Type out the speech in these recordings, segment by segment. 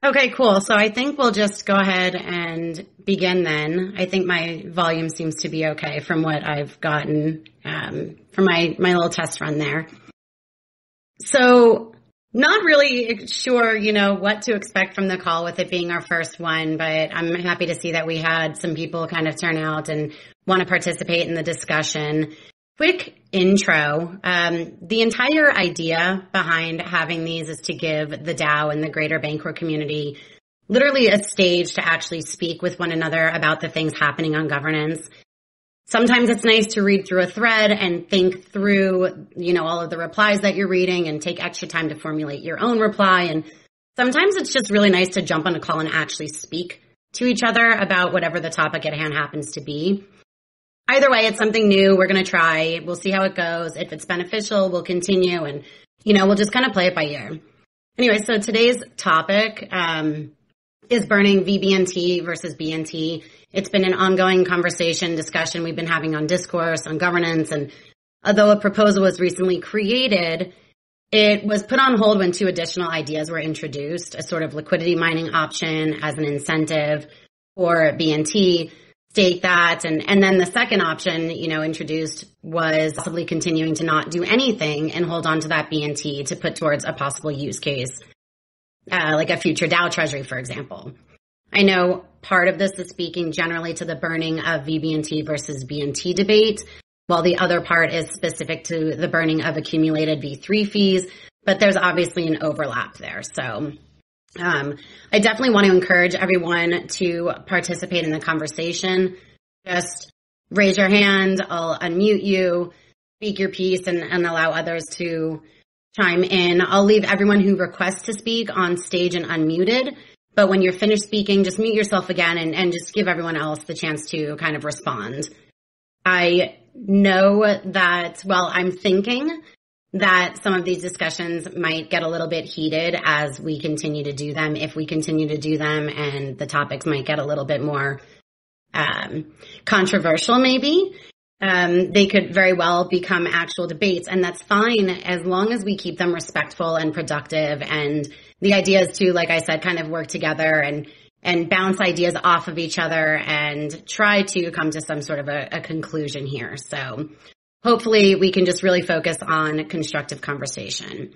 Okay, cool. So I think we'll just go ahead and begin then. I think my volume seems to be okay from what I've gotten from my little test run there. So not really sure, what to expect from the call with it being our first one, but I'm happy to see that we had some people kind of turn out and want to participate in the discussion. Quick intro. The entire idea behind having these is to give the DAO and the greater Bancor community literally a stage to actually speak with one another about the things happening on governance. Sometimes it's nice to read through a thread and think through, all of the replies that you're reading and take extra time to formulate your own reply. And sometimes it's just really nice to jump on a call and actually speak to each other about whatever the topic at hand happens to be. Either way, it's something new. We're going to try. We'll see how it goes. If it's beneficial, we'll continue. And, we'll just kind of play it by ear. Anyway, so today's topic is burning vBNT versus BNT. It's been an ongoing discussion we've been having on discourse, on governance. And although a proposal was recently created, it was put on hold when two additional ideas were introduced, a sort of liquidity mining option as an incentive for BNT. State that. And then the second option, introduced was possibly continuing to not do anything and hold on to that BNT to put towards a possible use case, like a future DAO treasury, for example. I know part of this is speaking generally to the burning of vBNT versus BNT debate, while the other part is specific to the burning of accumulated V3 fees, but there's obviously an overlap there. So I definitely want to encourage everyone to participate in the conversation. Just raise your hand. I'll unmute you, speak your piece, and allow others to chime in. I'll leave everyone who requests to speak on stage and unmuted. But when you're finished speaking, just mute yourself again and just give everyone else the chance to kind of respond. I know that, I'm thinking that some of these discussions might get a little bit heated as we continue to do them, if we continue to do them, and the topics might get a little bit more controversial maybe. They could very well become actual debates, and that's fine as long as we keep them respectful and productive. And the idea is to, like I said, kind of work together and bounce ideas off of each other and try to come to some sort of a conclusion here. So hopefully we can just really focus on constructive conversation.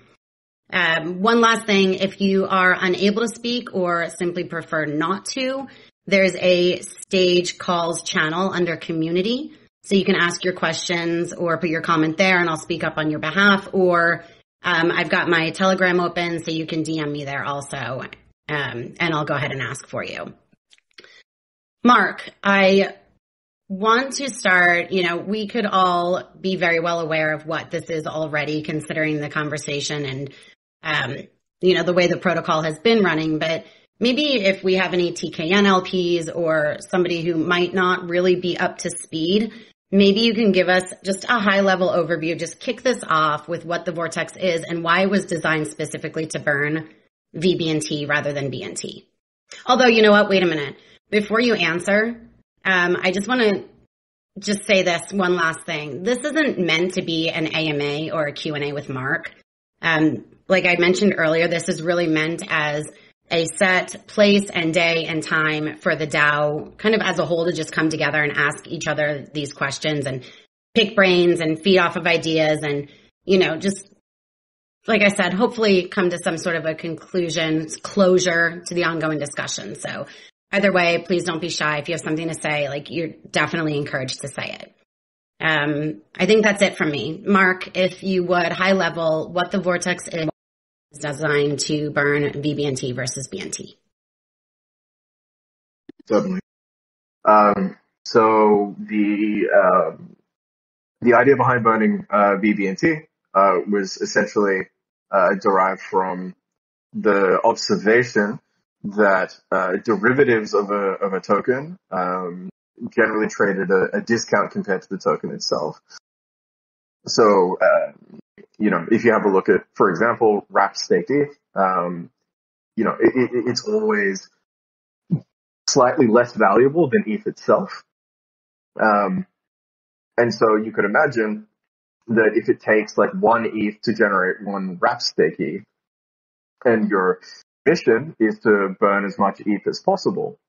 One last thing, if you are unable to speak or simply prefer not to, there's a stage calls channel under community. So you can ask your questions or put your comment there and I'll speak up on your behalf. Or I've got my Telegram open so you can DM me there also. And I'll go ahead and ask for you. Mark, I want to start, we could all be very well aware of what this is already considering the conversation and, the way the protocol has been running. But maybe if we have any TKN LPs or somebody who might not really be up to speed, maybe you can give us just a high level overview, just kick this off with what the Vortex is and why it was designed specifically to burn vBNT rather than BNT. Although, you know what? Wait a minute. Before you answer, I just want to just say this one last thing. This isn't meant to be an AMA or a Q&A with Mark. Like I mentioned earlier, this is really meant as a set place and day and time for the DAO kind of as a whole to just come together and ask each other these questions and pick brains and feed off of ideas and, just like I said, hopefully come to some sort of a closure to the ongoing discussion. So either way, please don't be shy. If you have something to say, you're definitely encouraged to say it. I think that's it from me. Mark, if you would, high level, what the Vortex is designed to burn vBNT versus BNT. Certainly. So the idea behind burning vBNT was essentially derived from the observation that derivatives of a token generally traded a discount compared to the token itself. So, if you have a look at, for example, wrapped staked ETH, it's always slightly less valuable than ETH itself. And so you could imagine that if it takes like one ETH to generate one wrapped stake ETH, and you're mission is to burn as much ETH as possible,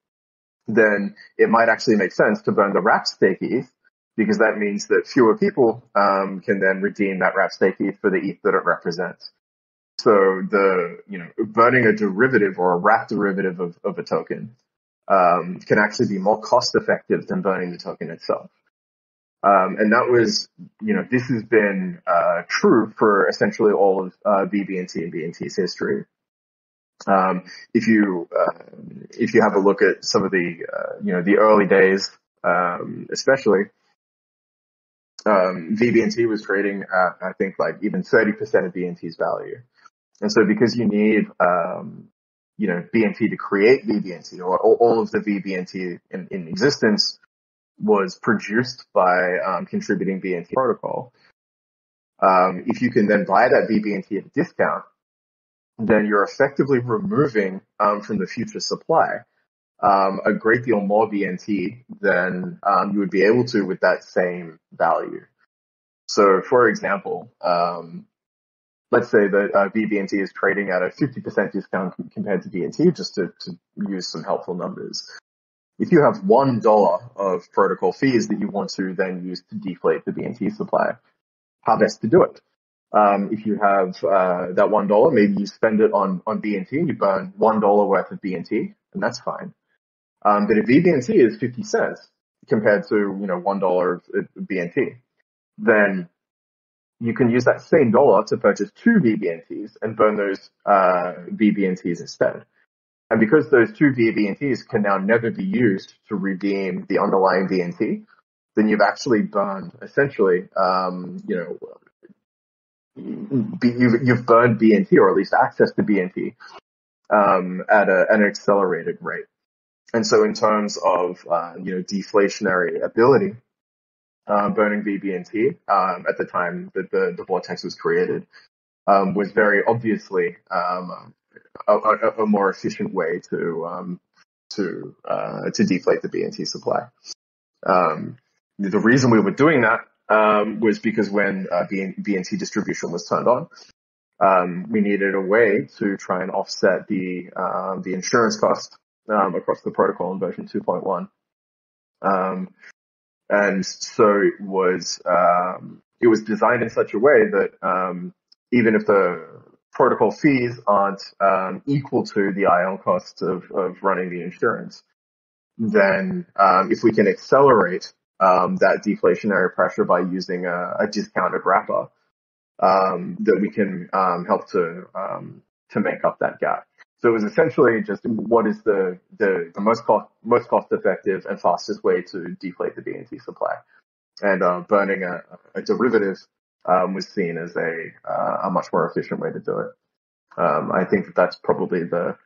then it might actually make sense to burn the wrap stake ETH, because that means that fewer people can then redeem that wrap stake ETH for the ETH that it represents. So burning a derivative or a wrap derivative of a token can actually be more cost effective than burning the token itself. And that was, this has been true for essentially all of vBNT and BNT's history. If you have a look at some of the early days, especially, vBNT was trading at, I think, like even 30% of BNT's value. And so because you need, BNT to create vBNT, or all of the vBNT in existence was produced by contributing BNT protocol. If you can then buy that vBNT at a discount, then you're effectively removing from the future supply a great deal more BNT than you would be able to with that same value. So, for example, let's say that vBNT is trading at a 50% discount compared to BNT, just to use some helpful numbers. If you have $1 of protocol fees that you want to then use to deflate the BNT supply, how best to do it? If you have that $1, maybe you spend it on BNT and you burn $1 worth of BNT, and that's fine. But if vBNT is 50 cents compared to $1 of BNT, then you can use that same dollar to purchase 2 vBNTs and burn those vBNTs instead. And because those 2 vBNTs can now never be used to redeem the underlying BNT, then you've actually burned essentially, you've burned BNT, or at least access to BNT, at an accelerated rate. And so in terms of, deflationary ability, burning vBNT, at the time that the vortex was created, was very obviously, a more efficient way to deflate the BNT supply. The reason we were doing that was because when BNT distribution was turned on, we needed a way to try and offset the insurance cost across the protocol in version 2.1. And so it was designed in such a way that even if the protocol fees aren't equal to the IL costs of running the insurance, then if we can accelerate that deflationary pressure by using a discounted wrapper, that we can help to make up that gap. So it was essentially just what is the most cost effective and fastest way to deflate the BNT supply, and burning a derivative was seen as a much more efficient way to do it. I think that's probably the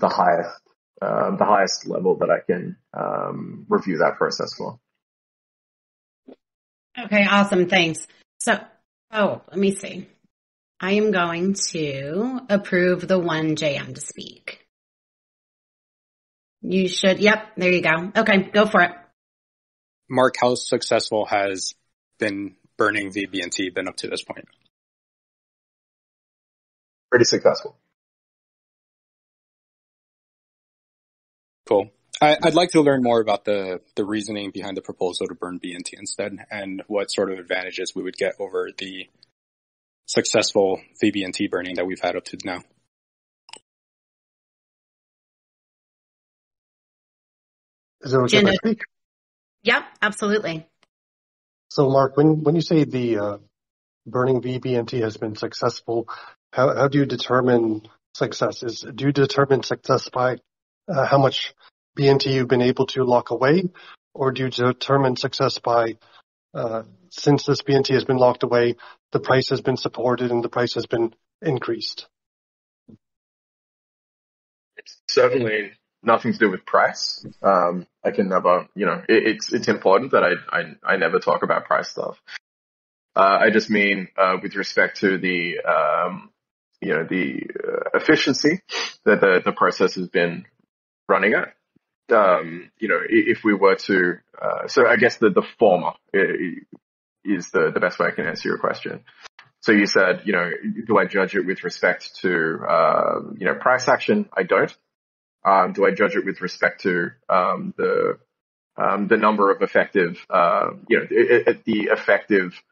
highest level that I can review that process for. Okay, awesome, thanks. So, let me see. I am going to approve the 1JM to speak. You should, yep, there you go. Okay, go for it. Mark, how successful has been burning vBNT been up to this point? Pretty successful. Cool. I'd like to learn more about the reasoning behind the proposal to burn BNT instead, and what sort of advantages we would get over the successful vBNT burning that we've had up to now. Is it okay if I speak? Yep, absolutely. So, Mark, when you say the burning vBNT has been successful, how do you determine success? Do you determine success by how much BNT you've been able to lock away, or do you determine success by since this BNT has been locked away, the price has been supported and the price has been increased? It's certainly nothing to do with price. I can never, it's important that I never talk about price stuff. I just mean with respect to the efficiency that the process has been running at. If we were to, so I guess the former is the best way I can answer your question. So you said, do I judge it with respect to, price action? I don't. Do I judge it with respect to the number of effective, the effective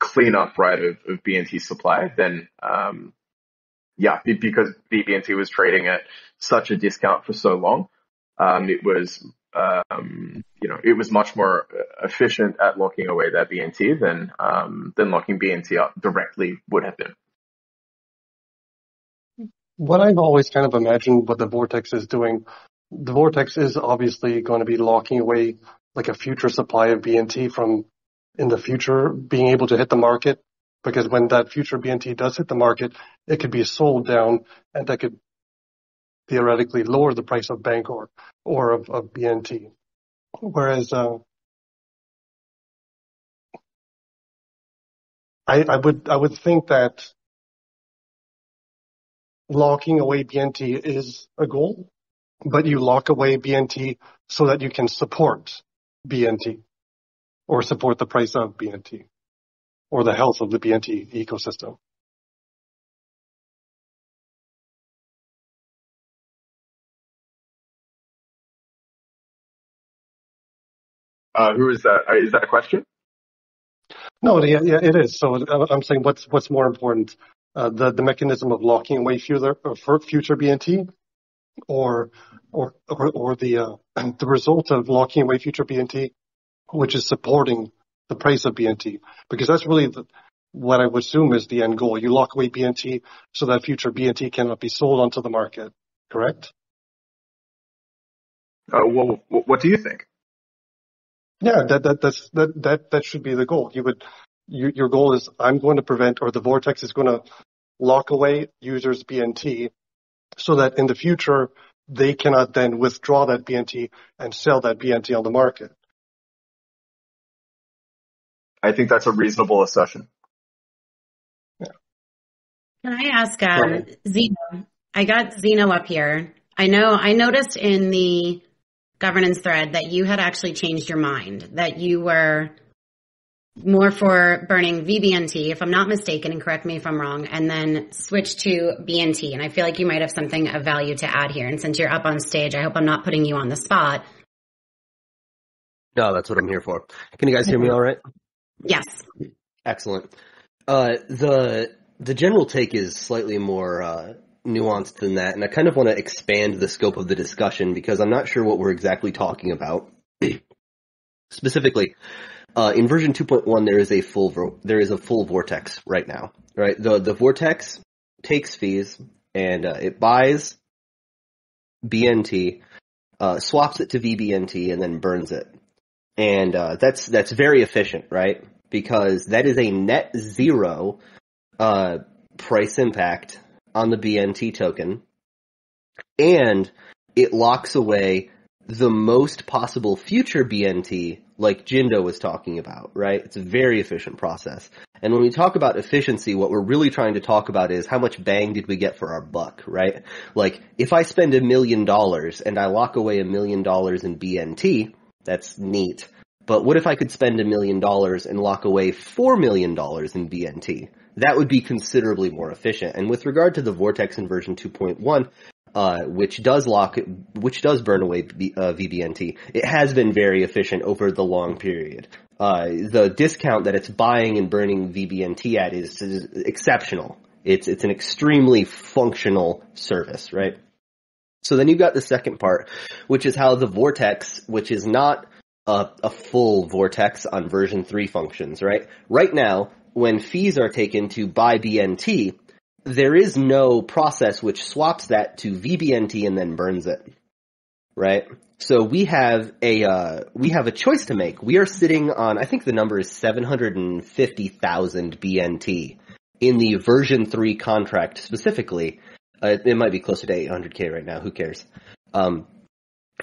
cleanup, right, of BNT supply? Then, because BNT was trading at such a discount for so long, it was much more efficient at locking away that BNT than locking BNT up directly would have been. What I've always kind of imagined what the Vortex is doing, the Vortex is obviously going to be locking away like a future supply of BNT from in the future being able to hit the market, because when that future BNT does hit the market, it could be sold down and that could theoretically lower the price of Bancor or of BNT. Whereas I would think that locking away BNT is a goal, but you lock away BNT so that you can support BNT or support the price of BNT or the health of the BNT ecosystem. Who is that? Is that a question? No, yeah, it is. So I'm saying what's more important, the mechanism of locking away future BNT, or the result of locking away future BNT, which is supporting the price of BNT, because that's really what I would assume is the end goal. You lock away BNT so that future BNT cannot be sold onto the market. Correct? Well, what do you think? Yeah, that should be the goal. Your goal is I'm going to prevent, or the Vortex is going to lock away users' BNT so that in the future they cannot then withdraw that BNT and sell that BNT on the market. I think that's a reasonable assertion. Yeah. Can I ask Zeno? I got Zeno up here. I noticed in the governance thread that you had actually changed your mind, that you were more for burning vBNT, if I'm not mistaken, and correct me if I'm wrong, and then switch to BNT. And I feel like you might have something of value to add here. And since you're up on stage, I hope I'm not putting you on the spot. No, that's what I'm here for. Can you guys hear me all right? Yes. Excellent. The general take is slightly more nuanced than that, and I kind of want to expand the scope of the discussion because I'm not sure what we're exactly talking about. Specifically, in version 2.1, there is a full Vortex right now. Right, the Vortex takes fees and it buys BNT, swaps it to vBNT, and then burns it. And that's very efficient, right? Because that is a net zero price impact on the BNT token, and it locks away the most possible future BNT, like Jindo was talking about, right? It's a very efficient process. And when we talk about efficiency, what we're really trying to talk about is how much bang did we get for our buck, right? Like, if I spend $1 million and I lock away $1 million in BNT, that's neat. But what if I could spend $1 million and lock away $4 million in BNT? That would be considerably more efficient. And with regard to the Vortex in version 2.1, which does burn away vBNT, it has been very efficient over the long period. The discount that it's buying and burning vBNT at is exceptional. It's an extremely functional service, right? So then you've got the second part, which is how the Vortex, which is not a full Vortex on version 3 functions, right? Right now, when fees are taken to buy BNT, there is no process which swaps that to vBNT and then burns it, right? So we have a choice to make. We are sitting on, I think the number is 750,000 BNT in the version 3 contract specifically. It might be closer to 800K right now. Who cares? And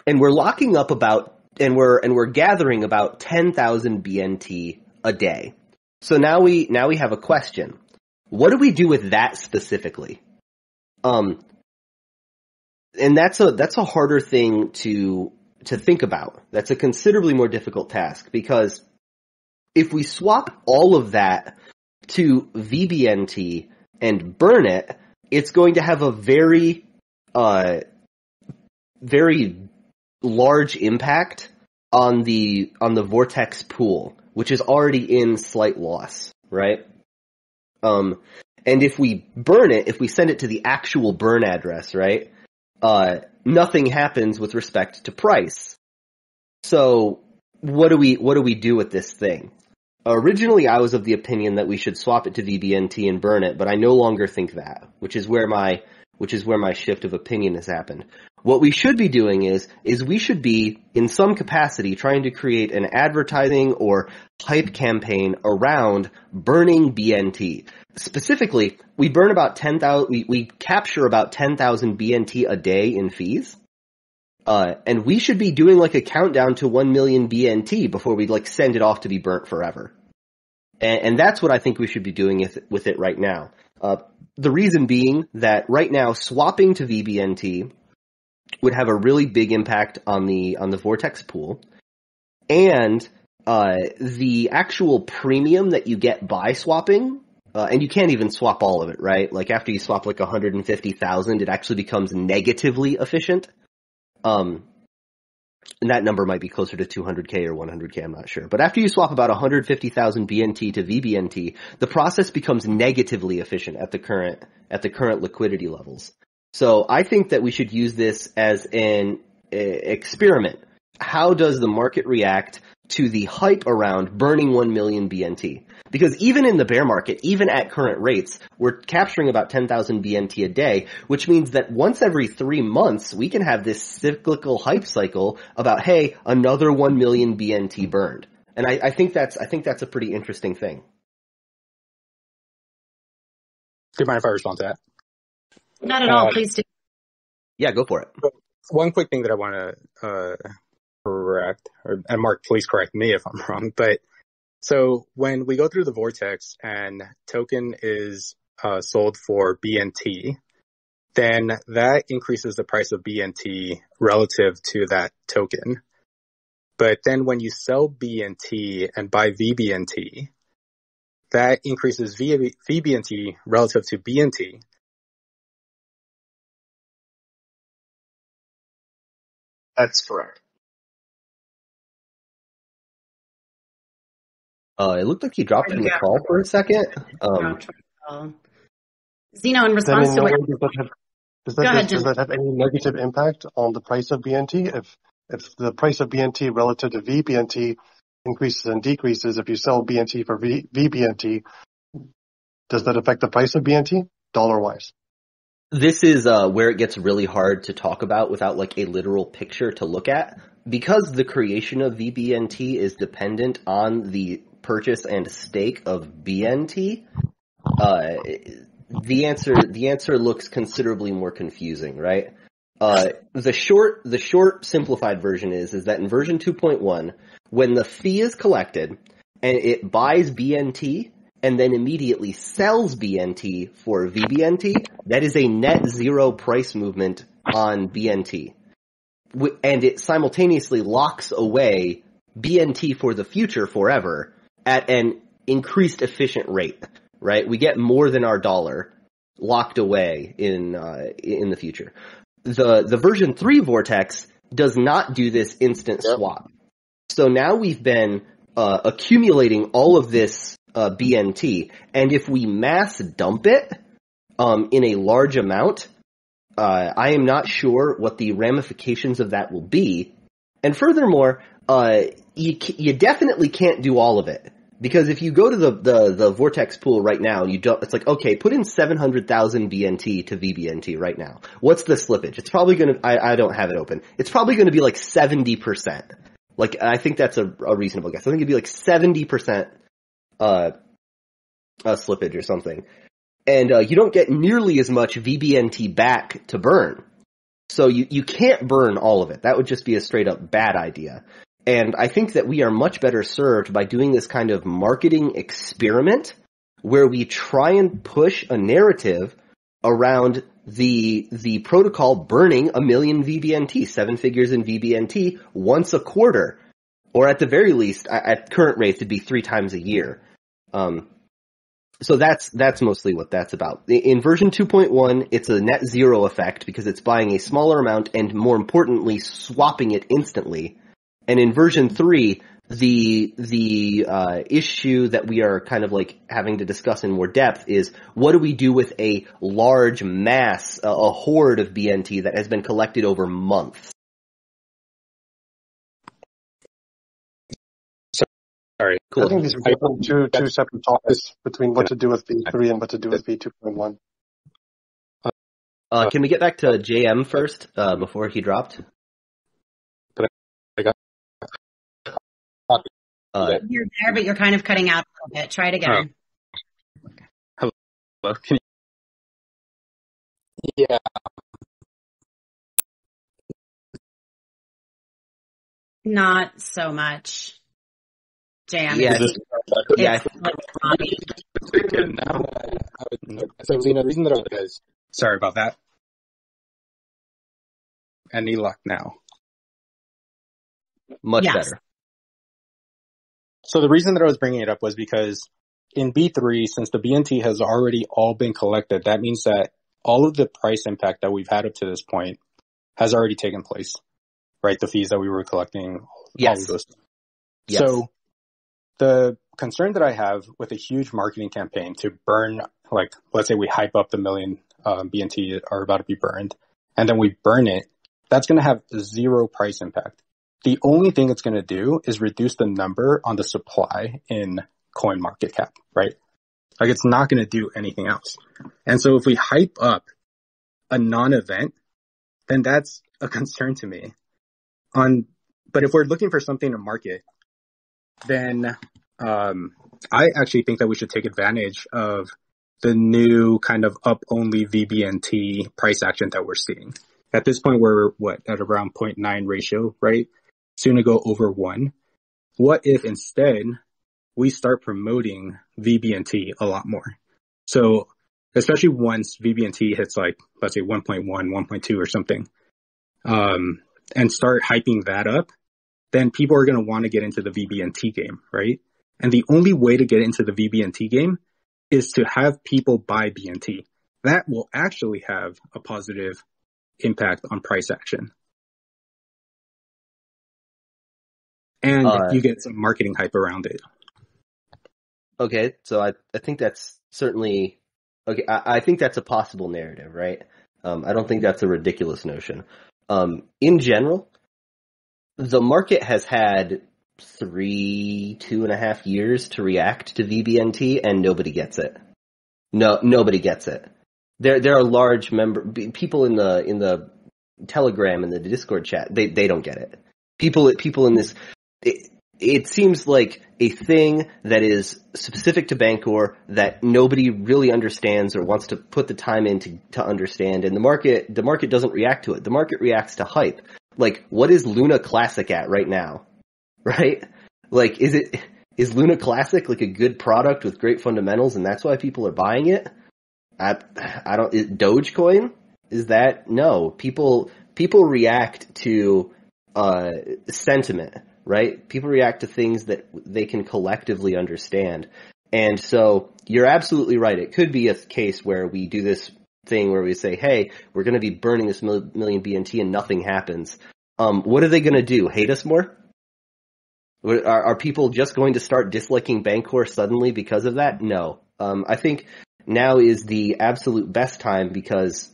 we're locking up and we're gathering about 10,000 BNT a day. So now we have a question. What do we do with that specifically? And that's a harder thing to think about. That's a considerably more difficult task, because if we swap all of that to vBNT and burn it, it's going to have a very, very large impact on the vortex pool, which is already in slight loss, right? And if we burn it, if we send it to the actual burn address, right, nothing happens with respect to price. So what do we do with this thing? Originally, I was of the opinion that we should swap it to vBNT and burn it, but I no longer think that, which is where my shift of opinion has happened. What we should be doing is we should be, in some capacity, trying to create an advertising or hype campaign around burning BNT. Specifically, we burn about 10,000, we capture about 10,000 BNT a day in fees. And we should be doing like a countdown to 1 million BNT before we like send it off to be burnt forever. And that's what I think we should be doing with it right now. The reason being that right now swapping to vBNT would have a really big impact on the vortex pool, and the actual premium that you get by swapping, and you can't even swap all of it, right? Like after you swap like 150,000, it actually becomes negatively efficient. And that number might be closer to 200K or 100K, I'm not sure. But after you swap about 150,000 BNT to vBNT, the process becomes negatively efficient at the current liquidity levels. So I think that we should use this as an experiment. How does the market react to the hype around burning 1 million BNT? Because even in the bear market, even at current rates, we're capturing about 10,000 BNT a day, which means that once every 3 months, we can have this cyclical hype cycle about, hey, another 1 million BNT burned. And I think that's a pretty interesting thing. Do you mind if I respond to that? Not at all, please do. Yeah, go for it. One quick thing that I want to correct, and Mark, please correct me if I'm wrong, but so when we go through the vortex and token is sold for BNT, then that increases the price of BNT relative to that token. But then when you sell BNT and buy vBNT, that increases vBNT relative to BNT. That's correct. It looked like you dropped from the call for a second. Zeno, in response to what... Does that have any negative impact on the price of BNT? If the price of BNT relative to vBNT increases and decreases, if you sell BNT for vBNT, does that affect the price of BNT dollar-wise? This is where it gets really hard to talk about without like a literal picture to look at. Because the creation of vBNT is dependent on the purchase and stake of BNT, the answer looks considerably more confusing, right? The short simplified version is that in version 2.1, when the fee is collected and it buys BNT and then immediately sells BNT for vBNT, that is a net zero price movement on BNT. And it simultaneously locks away BNT for the future forever at an increased efficient rate, right? We get more than our dollar locked away in the future. The version 3 Vortex does not do this instant swap. So now we've been accumulating all of this BNT, and if we mass dump it in a large amount, I am not sure what the ramifications of that will be. And furthermore, you definitely can't do all of it. Because if you go to the Vortex pool right now, it's like, okay, put in 700,000 BNT to vBNT right now. What's the slippage? It's probably gonna, I don't have it open. It's probably gonna be like 70%. Like, I think that's a reasonable guess. I think it'd be like 70%, slippage or something. And, you don't get nearly as much vBNT back to burn. So you can't burn all of it. That would just be a straight up bad idea. And I think that we are much better served by doing this kind of marketing experiment where we try and push a narrative around the protocol burning 1 million vBNT, 7 figures in vBNT, once a quarter. Or at the very least, at current rates, it'd be 3 times a year. So that's mostly what that's about. In version 2.1, it's a net zero effect because it's buying a smaller amount and, more importantly, swapping it instantly. And in version 3, the issue that we are kind of like having to discuss in more depth is what do we do with a large mass, a horde of BNT that has been collected over months? Sorry. Cool. I think these are two separate topics between what to do with V3 and what to do with V2.1. Can we get back to JM first before he dropped? I got You're there, but you're kind of cutting out a little bit. Try it again. Hello. Can you... Yeah. Not so much. Jam. Yeah. Yeah. So, the reason that I was, sorry about that. Any luck now? Much better. So the reason that I was bringing it up was because in B3, since the BNT has already all been collected, that means that all of the price impact that we've had up to this point has already taken place, right? The fees that we were collecting, yes. All of those. Yes. So the concern that I have with a huge marketing campaign to burn, like, let's say we hype up the million BNT are about to be burned, and then we burn it, that's going to have zero price impact. The only thing it's going to do is reduce the number on the supply in coin market cap, right? Like, it's not going to do anything else. And so if we hype up a non-event, then that's a concern to me. But if we're looking for something to market, then I actually think that we should take advantage of the new kind of up-only vBNT price action that we're seeing. At this point, we're at around 0.9 ratio, right? Soon to go over 1. What if instead we start promoting vBNT a lot more? So especially once vBNT hits like, let's say 1.1, 1.2 or something, and start hyping that up, then people are going to want to get into the vBNT game, right? And the only way to get into the vBNT game is to have people buy BNT. That will actually have a positive impact on price action. And you get some marketing hype around it. Okay, so I think that's certainly okay. I think that's a possible narrative, right? I don't think that's a ridiculous notion. In general, the market has had 2.5 years to react to vBNT, and nobody gets it. No, nobody gets it. There are large people in the Telegram and the Discord chat. They don't get it. People in this. It seems like a thing that is specific to Bancor that nobody really understands or wants to put the time in to understand. And the market doesn't react to it. The market reacts to hype. Like, what is Luna Classic at right now? Right? Like, is Luna Classic like a good product with great fundamentals and that's why people are buying it? Dogecoin? Is that? No. People react to, sentiment. Right? People react to things that they can collectively understand. And so you're absolutely right. It could be a case where we do this thing where we say, hey, we're going to be burning this million BNT and nothing happens. What are they going to do? Hate us more? Are people just going to start disliking Bancor suddenly because of that? No. I think now is the absolute best time because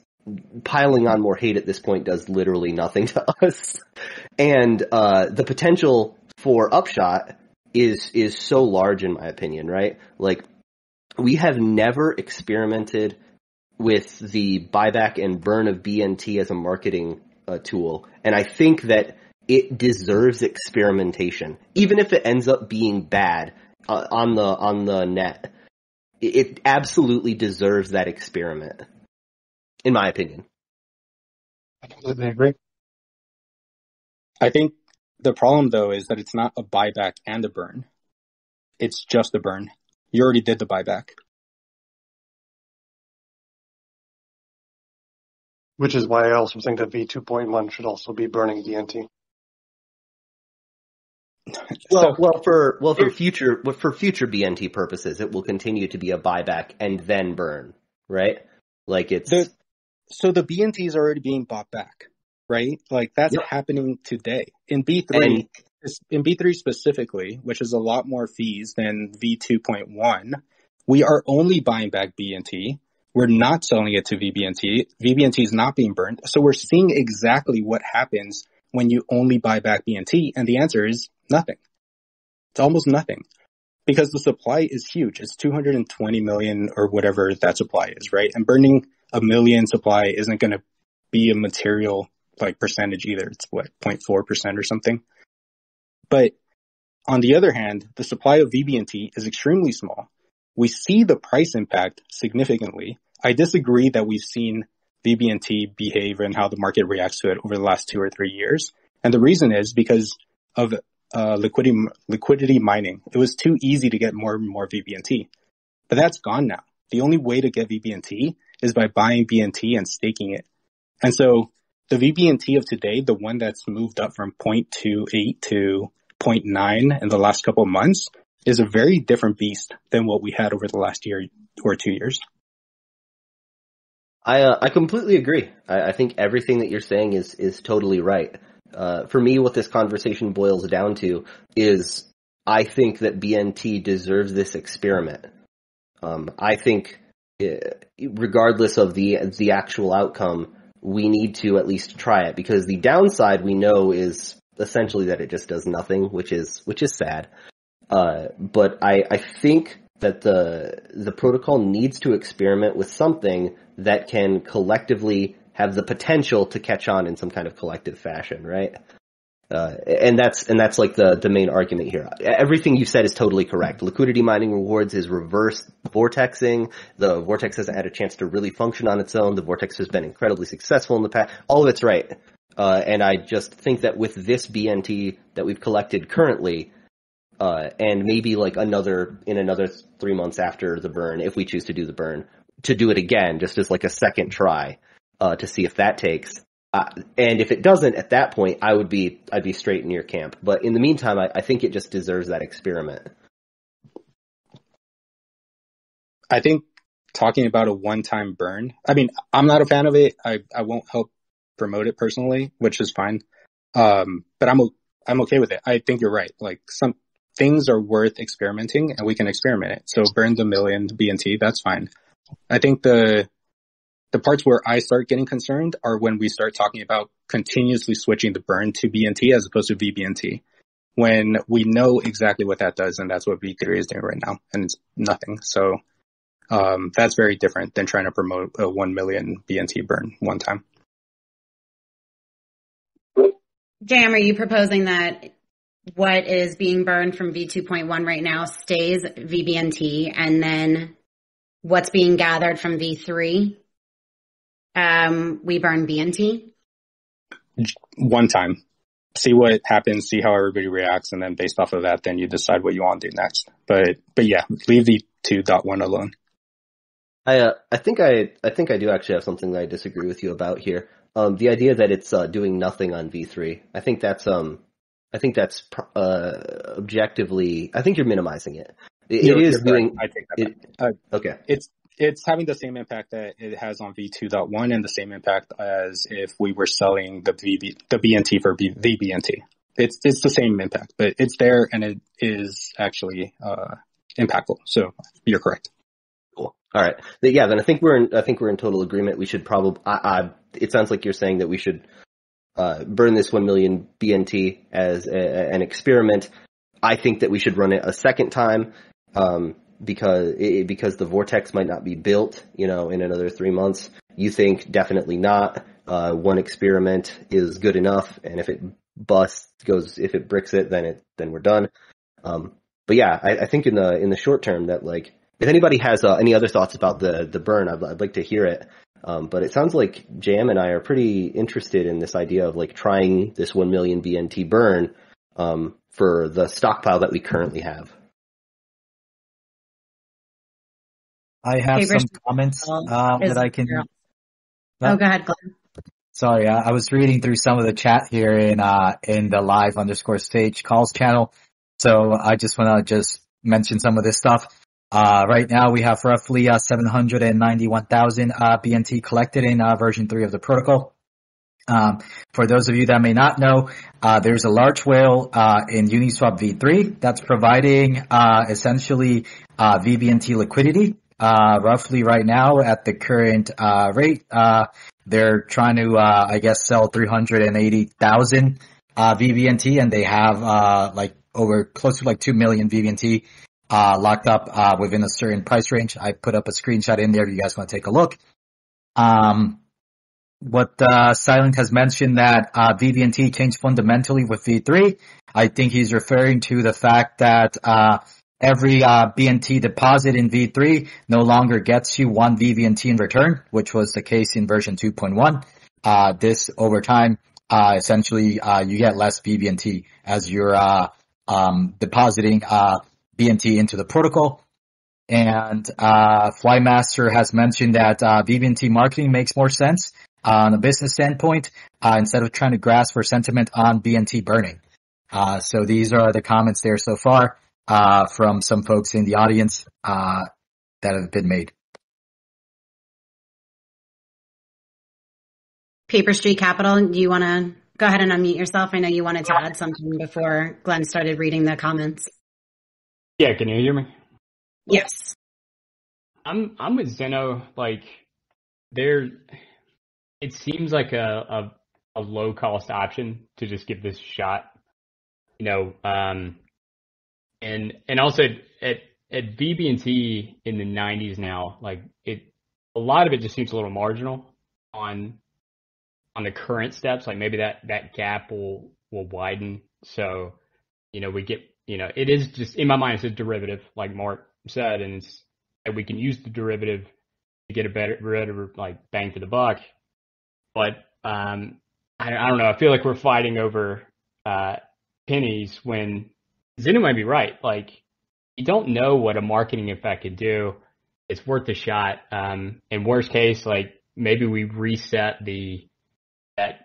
piling on more hate at this point does literally nothing to us. And the potential for upshot is so large in my opinion, right? Like, we have never experimented with the buyback and burn of BNT as a marketing tool. And I think that it deserves experimentation. Even if it ends up being bad on the net, it absolutely deserves that experiment, in my opinion. I completely agree. I think the problem, though, is that it's not a buyback and a burn. It's just a burn. You already did the buyback. Which is why I also think that V2.1 should also be burning BNT. For future BNT purposes, it will continue to be a buyback and then burn, right? Like so the BNT is already being bought back, right? Like that's happening today in B3. In B3 specifically, which is a lot more fees than V2.1, we are only buying back BNT. We're not selling it to vBNT. vBNT is not being burned. So we're seeing exactly what happens when you only buy back BNT. And the answer is nothing. It's almost nothing because the supply is huge. It's 220 million or whatever that supply is, right? And burning a million supply isn't going to be a material like percentage either. It's what, 0.4% or something. But on the other hand, the supply of vBNT is extremely small. We see the price impact significantly. I disagree that we've seen vBNT behave and how the market reacts to it over the last 2 or 3 years. And the reason is because of liquidity mining. It was too easy to get more and more vBNT. But that's gone now. The only way to get vBNT is by buying BNT and staking it. And so the vBNT of today, the one that's moved up from 0.28 to 0.9 in the last couple of months, is a very different beast than what we had over the last year or 2 years. I completely agree. I think everything that you're saying is totally right. For me, what this conversation boils down to is I think that BNT deserves this experiment. I think regardless of the actual outcome, we need to at least try it because the downside we know is essentially that it just does nothing, which is sad. But I think that the protocol needs to experiment with something that can collectively have the potential to catch on in some kind of collective fashion, right? And that's like the main argument here. Everything you said is totally correct. Liquidity mining rewards is reverse vortexing. The vortex hasn't had a chance to really function on its own. The vortex has been incredibly successful in the past. All of it's right. And I just think that with this BNT that we've collected currently, and maybe like another 3 months after the burn, if we choose to do the burn, to do it again, just as like a second try, to see if that takes. And if it doesn't, at that point, I'd be straight in your camp. But in the meantime, I think it just deserves that experiment. I think talking about a one-time burn, I mean, I'm not a fan of it. I won't help promote it personally, which is fine. But I'm okay with it. I think you're right. Like some things are worth experimenting and we can experiment it. So burn the million BNT, that's fine. I think the parts where I start getting concerned are when we start talking about continuously switching the burn to BNT as opposed to vBNT, when we know exactly what that does, and that's what V3 is doing right now, and it's nothing. So that's very different than trying to promote a 1 million BNT burn one time. Jam, are you proposing that what is being burned from V2.1 right now stays vBNT, and then what's being gathered from V3, we burn BNT? One time. See what happens, see how everybody reacts, and then based off of that, then you decide what you want to do next. But yeah, leave the 2.1 alone. I think I do actually have something that I disagree with you about here. The idea that it's doing nothing on V3. I think that's objectively. I think you're minimizing it. It is doing. I take that back. Okay. It's having the same impact that it has on V2.1 and the same impact as if we were selling the BNT for vBNT. It's the same impact, but it's there and it is actually impactful. So you're correct. Cool. All right. Yeah. Then I think we're in total agreement. We should probably. It sounds like you're saying that we should burn this 1 million BNT as an experiment. I think that we should run it a second time. Because the vortex might not be built, in another 3 months. You think definitely not. One experiment is good enough, and if it if it bricks it, then we're done. But yeah, I think in the short term that like if anybody has any other thoughts about the burn, I'd like to hear it. But it sounds like Jam and I are pretty interested in this idea of like trying this 1 million BNT burn for the stockpile that we currently have. I have some comments that I can. Oh, go ahead, Glenn. Sorry, I was reading through some of the chat here in the live_stage calls channel. So I just want to mention some of this stuff. Right now we have roughly 791,000 BNT collected in version 3 of the protocol. For those of you that may not know, there's a large whale in Uniswap v3 that's providing essentially vBNT liquidity. Roughly right now at the current rate, they're trying to sell 380,000 vBNT, and they have over close to 2 million vBNT locked up within a certain price range. I put up a screenshot in there if you guys want to take a look. What Silent has mentioned that vBNT changed fundamentally with V3. I think he's referring to the fact that every BNT deposit in V3 no longer gets you 1 vBNT in return, which was the case in version 2.1. This over time, essentially, you get less vBNT as you're depositing BNT into the protocol. And Flymaster has mentioned that vBNT marketing makes more sense on a business standpoint, instead of trying to grasp for sentiment on BNT burning. So these are the comments there so far, from some folks in the audience, that have been made. Paper Street Capital, do you want to go ahead and unmute yourself? I know you wanted to add something before Glenn started reading the comments. Yeah, can you hear me? Yes. I'm with Zeno. It seems like a low cost option to just give this a shot, and also at vBNT in the 90s now, a lot of it just seems a little marginal on the current steps. Maybe that gap will widen. So, we get, it is just, in my mind, it's a derivative, like Mark said, and we can use the derivative to get a better bang for the buck. But I don't know. I feel like we're fighting over pennies when Zeno might be right. You don't know what a marketing effect could do. It's worth a shot. In worst case, maybe we reset that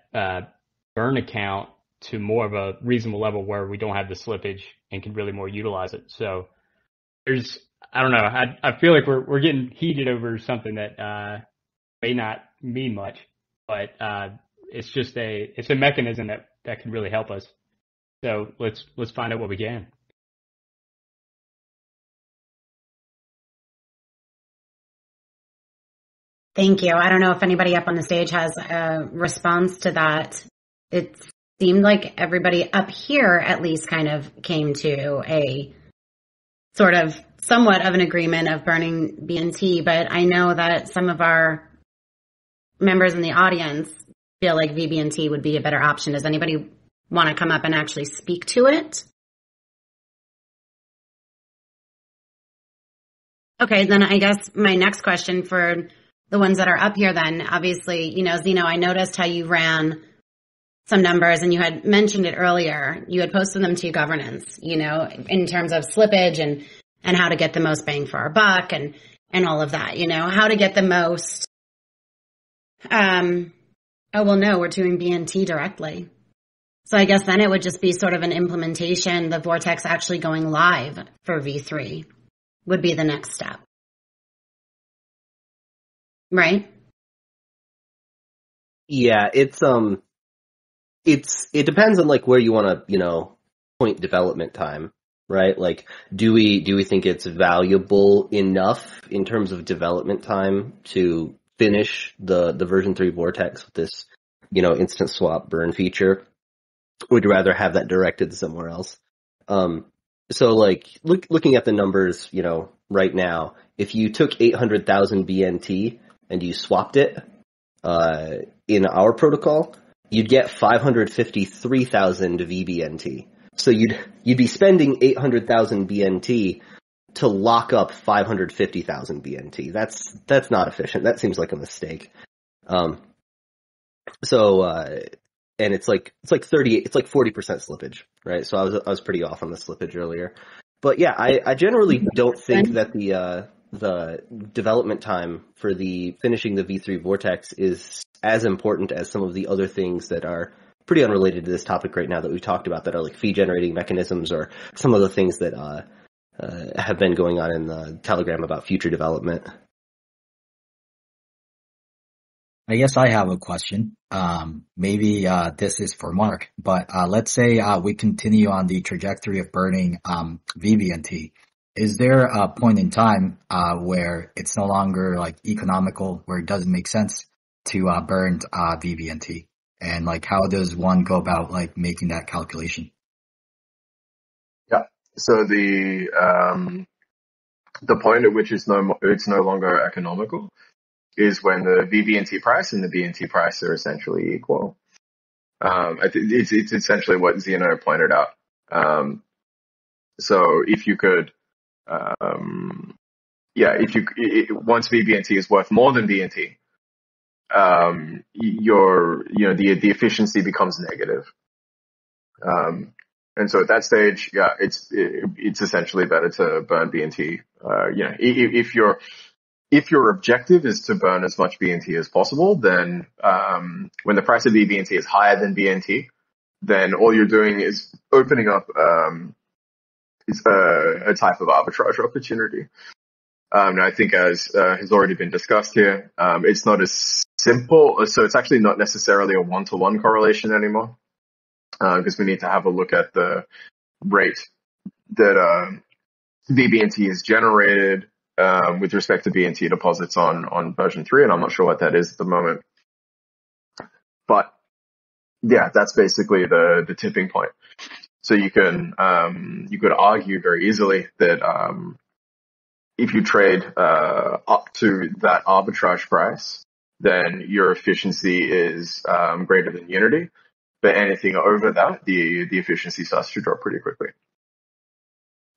burn account to more of a reasonable level where we don't have the slippage and can really more utilize it. So I don't know. I feel like we're getting heated over something that may not mean much. But it's just a mechanism that can really help us. So let's find out what we can. Thank you. I don't know if anybody up on the stage has a response to that. It seemed like everybody up here at least kind of came to a sort of somewhat of an agreement of burning BNT, but I know that some of our members in the audience feel like vBNT would be a better option. Does anybody want to come up and actually speak to it? Okay, then I guess my next question for the ones that are up here then, obviously, Zeno, I noticed how you ran some numbers and you had mentioned it earlier. You had posted them to governance, in terms of slippage and how to get the most bang for our buck and all of that, how to get the most. No, we're doing BNT directly. So I guess then it would just be sort of an implementation, the Vortex actually going live for V3 would be the next step. Right? Yeah, it depends on where you want to, point development time, right? Do we think it's valuable enough in terms of development time to finish the version 3 Vortex with this, instant swap burn feature? Would you rather have that directed somewhere else? So looking at the numbers, right now, if you took 800,000 BNT and you swapped it, in our protocol, you'd get 553,000 vBNT. So you'd be spending 800,000 BNT to lock up 550,000 BNT. That's not efficient. That seems like a mistake. And it's like 40% slippage, right? So I was pretty off on the slippage earlier. But yeah, I generally don't think that the development time for finishing the V3 Vortex is as important as some of the other things that are pretty unrelated to this topic right now that we've talked about, that are like fee generating mechanisms, or some of the things that have been going on in the Telegram about future development. I guess I have a question. Maybe this is for Mark, but let's say we continue on the trajectory of burning vBNT. Is there a point in time where it's no longer like economical, where it doesn't make sense to burn vBNT? And like, how does one go about like making that calculation? Yeah. So the point at which it's no longer economical is when the vBNT price and the BNT price are essentially equal. It's essentially what Zeno pointed out. So if you could, once vBNT is worth more than BNT, the efficiency becomes negative. And so at that stage, it's essentially better to burn BNT. If your objective is to burn as much BNT as possible, then when the price of vBNT is higher than BNT, then all you're doing is opening up a type of arbitrage opportunity. And I think, as has already been discussed here, it's not as simple. So it's actually not necessarily a one-to-one correlation anymore, because we need to have a look at the rate that vBNT is generated with respect to BNT deposits on version 3, and I'm not sure what that is at the moment. But yeah, that's basically the tipping point. So you could argue very easily that if you trade up to that arbitrage price, then your efficiency is greater than Unity. But anything over that, the efficiency starts to drop pretty quickly.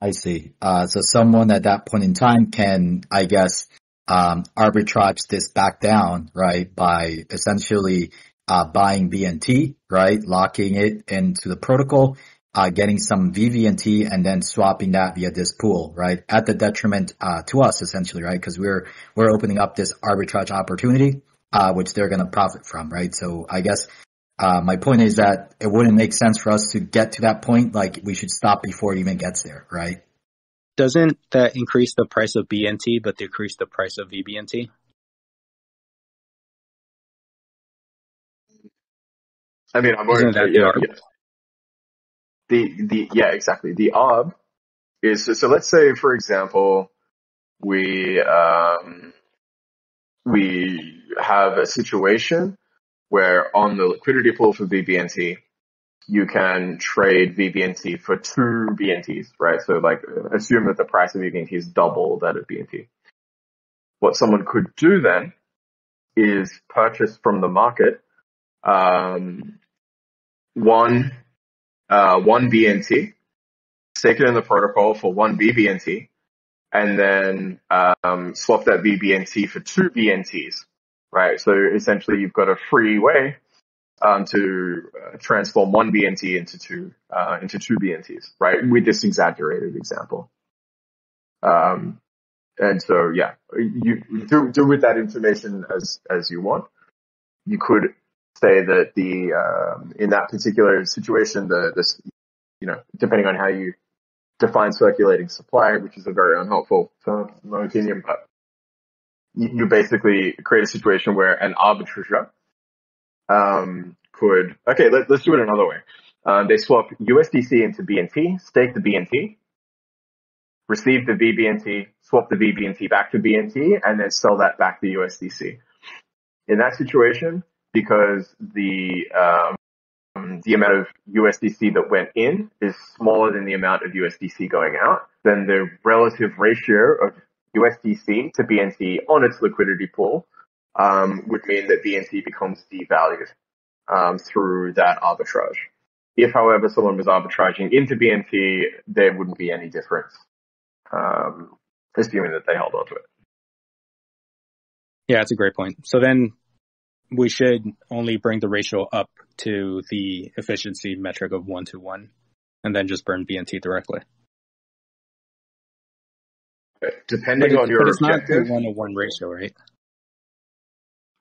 I see. So someone at that point in time can, I guess, arbitrage this back down, right, by essentially buying BNT, right, locking it into the protocol, getting some vBNT, and then swapping that via this pool, right, at the detriment to us, essentially, right, because we're opening up this arbitrage opportunity, which they're going to profit from, right? So I guess my point is that it wouldn't make sense for us to get to that point. Like, we should stop before it even gets there, right? Doesn't that increase the price of BNT but decrease the price of vBNT? I mean, I'm going to exactly. The ARB is, so let's say, for example, we have a situation where on the liquidity pool for vBNT, you can trade vBNT for 2 BNTs, right? So like, assume that the price of vBNT is double that of BNT. What someone could do then is purchase from the market one BNT, stake it in the protocol for 1 vBNT, and then swap that vBNT for 2 BNTs, right? So essentially, you've got a free way to transform 1 BNT into 2 BNTs, right? With this exaggerated example. And so, yeah, you do with that information as you want. You could say that in that particular situation, depending on how you define circulating supply, which is a very unhelpful term, in my opinion, but you basically create a situation where an arbitrager let's do it another way. They swap USDC into BNT, stake the BNT, receive the vBNT, swap the vBNT back to BNT, and then sell that back to USDC. In that situation, because the amount of USDC that went in is smaller than the amount of USDC going out, then the relative ratio of USDC to BNT on its liquidity pool would mean that BNT becomes devalued through that arbitrage. If, however, someone was arbitraging into BNT, there wouldn't be any difference, assuming that they held on to it. Yeah, that's a great point. So then we should only bring the ratio up to the efficiency metric of 1 to 1, and then just burn BNT directly. Depending on your but it's not objective, a 1-to-1 ratio, right?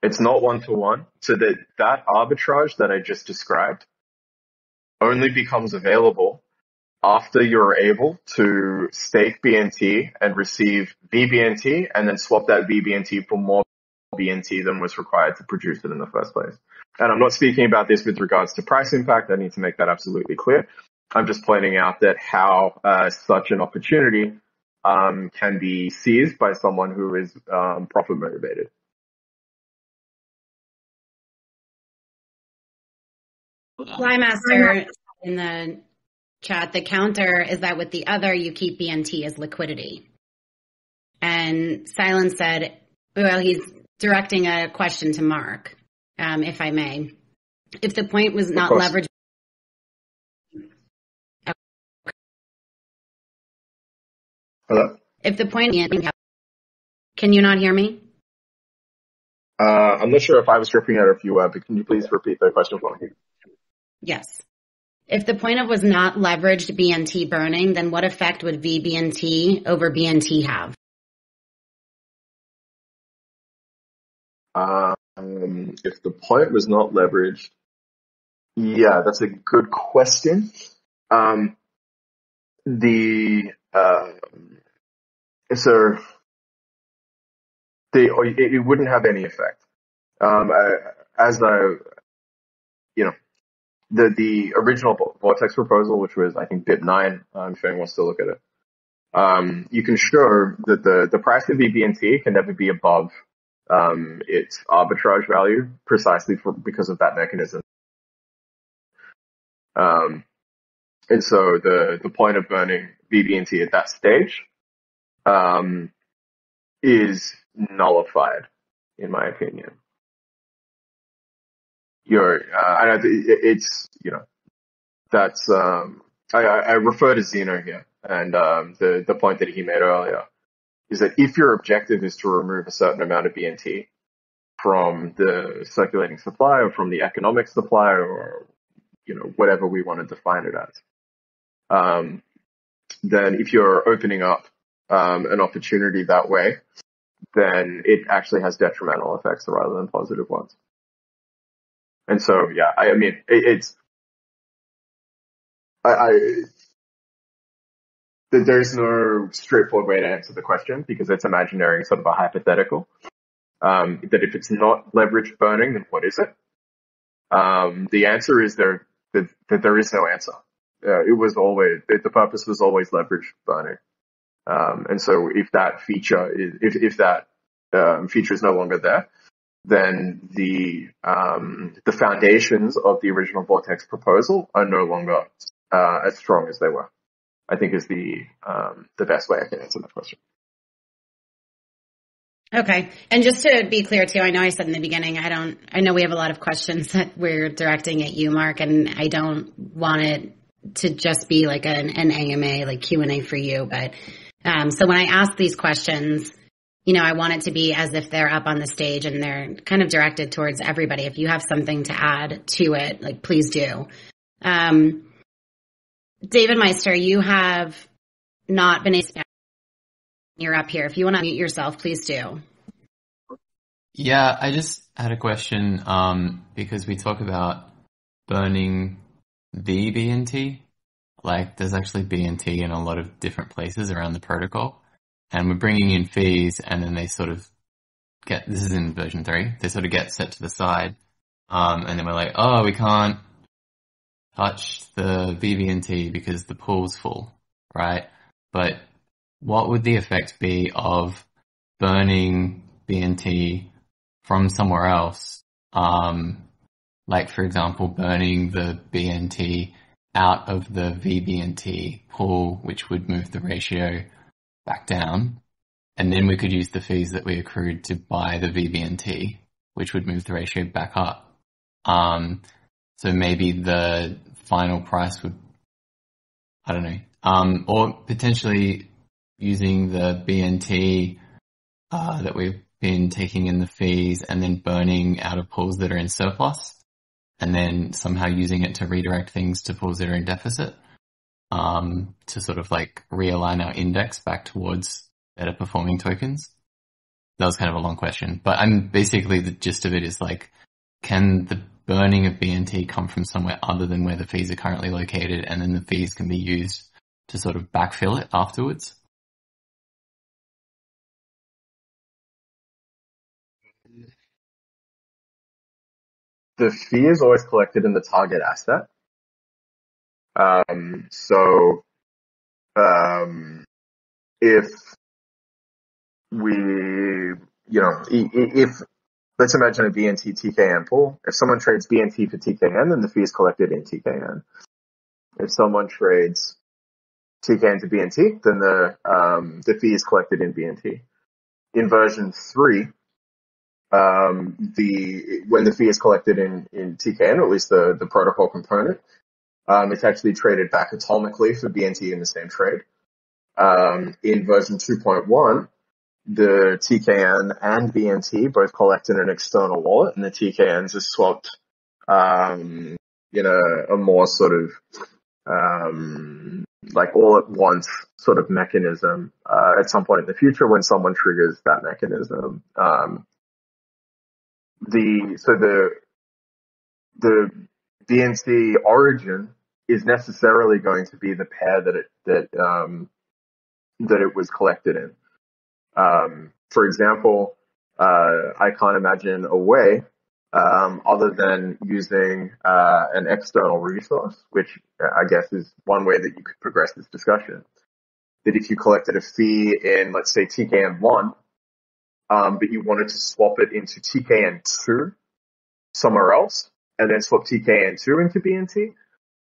it's not 1-to-1. So that arbitrage that I just described only becomes available after you're able to stake BNT and receive vBNT and then swap that vBNT for more BNT than was required to produce it in the first place. And I'm not speaking about this with regards to price impact. I need to make that absolutely clear. I'm just pointing out that how such an opportunity can be seized by someone who is profit motivated. Flymaster in the chat, the counter is that with the other, you keep BNT as liquidity. And Silence said, well, he's directing a question to Mark, if I may. If the point was not leveraged. Hello? If the point, can you not hear me? I'm not sure if I was ripping out or if you were, but can you please repeat the question for me? Yes. If the point of was not leveraged BNT burning, then what effect would vBNT over BNT have? If the point was not leveraged, yeah, that's a good question. It wouldn't have any effect. The original Vortex proposal, which was, I think, BIP 9, if anyone wants to look at it, you can show that the price of vBNT can never be above its arbitrage value precisely because of that mechanism. And so the point of burning vBNT at that stage is nullified, in my opinion. I refer to Zeno here, and the point that he made earlier is that if your objective is to remove a certain amount of BNT from the circulating supply or from the economic supply or whatever we want to define it as, then if you're opening up an opportunity that way, then it actually has detrimental effects rather than positive ones. And so, yeah, I mean, there's no straightforward way to answer the question because it's imaginary, sort of a hypothetical. That if it's not leverage burning, then what is it? The answer is that there is no answer. The purpose was always leverage burning. And so if that feature feature is no longer there, then the foundations of the original Vortex proposal are no longer as strong as they were, I think is the best way I can answer that question. Okay. And just to be clear too, I know I said in the beginning, I know we have a lot of questions that we're directing at you, Mark, and I don't want it to just be like an AMA, like Q&A for you. But, so when I ask these questions, I want it to be as if they're up on the stage and they're kind of directed towards everybody. If you have something to add to it, like, please do. David Meister, you have not been able to. You're up here. If you want to mute yourself, please do. Yeah, I just had a question because we talk about burning the BNT. Like, there's actually BNT in a lot of different places around the protocol. And we're bringing in fees, and then they sort of this is in version 3, they sort of get set to the side. And then we're like, oh, we can't touch the vBNT because the pool's full, right? But what would the effect be of burning BNT from somewhere else? Like, for example, burning the BNT out of the vBNT pool, which would move the ratio back down. And then we could use the fees that we accrued to buy the vBNT, which would move the ratio back up. So maybe the final price would, I don't know, or potentially using the BNT that we've been taking in the fees and then burning out of pools that are in surplus, and then somehow using it to redirect things to pools that are in deficit, to sort of like realign our index back towards better performing tokens? That was kind of a long question, but basically the gist of it is like, can the burning of BNT come from somewhere other than where the fees are currently located, and then the fees can be used to sort of backfill it afterwards? The fee is always collected in the target asset. So if we, if let's imagine a BNT TKN pool. If someone trades BNT for TKN, then the fee is collected in TKN. If someone trades TKN to BNT, then the fee is collected in BNT. In version 3, when the fee is collected in TKN, or at least the protocol component, it's actually traded back atomically for BNT in the same trade. In version 2.1, the TKN and BNT both collect in an external wallet, and the TKNs are swapped in a more sort of like all at once sort of mechanism at some point in the future when someone triggers that mechanism. The BNT origin is necessarily going to be the pair that it was collected in. For example, I can't imagine a way other than using an external resource, which I guess is one way that you could progress this discussion. That if you collected a fee in, let's say, TKN1, but you wanted to swap it into TKN2 somewhere else, and then swap TKN2 into BNT,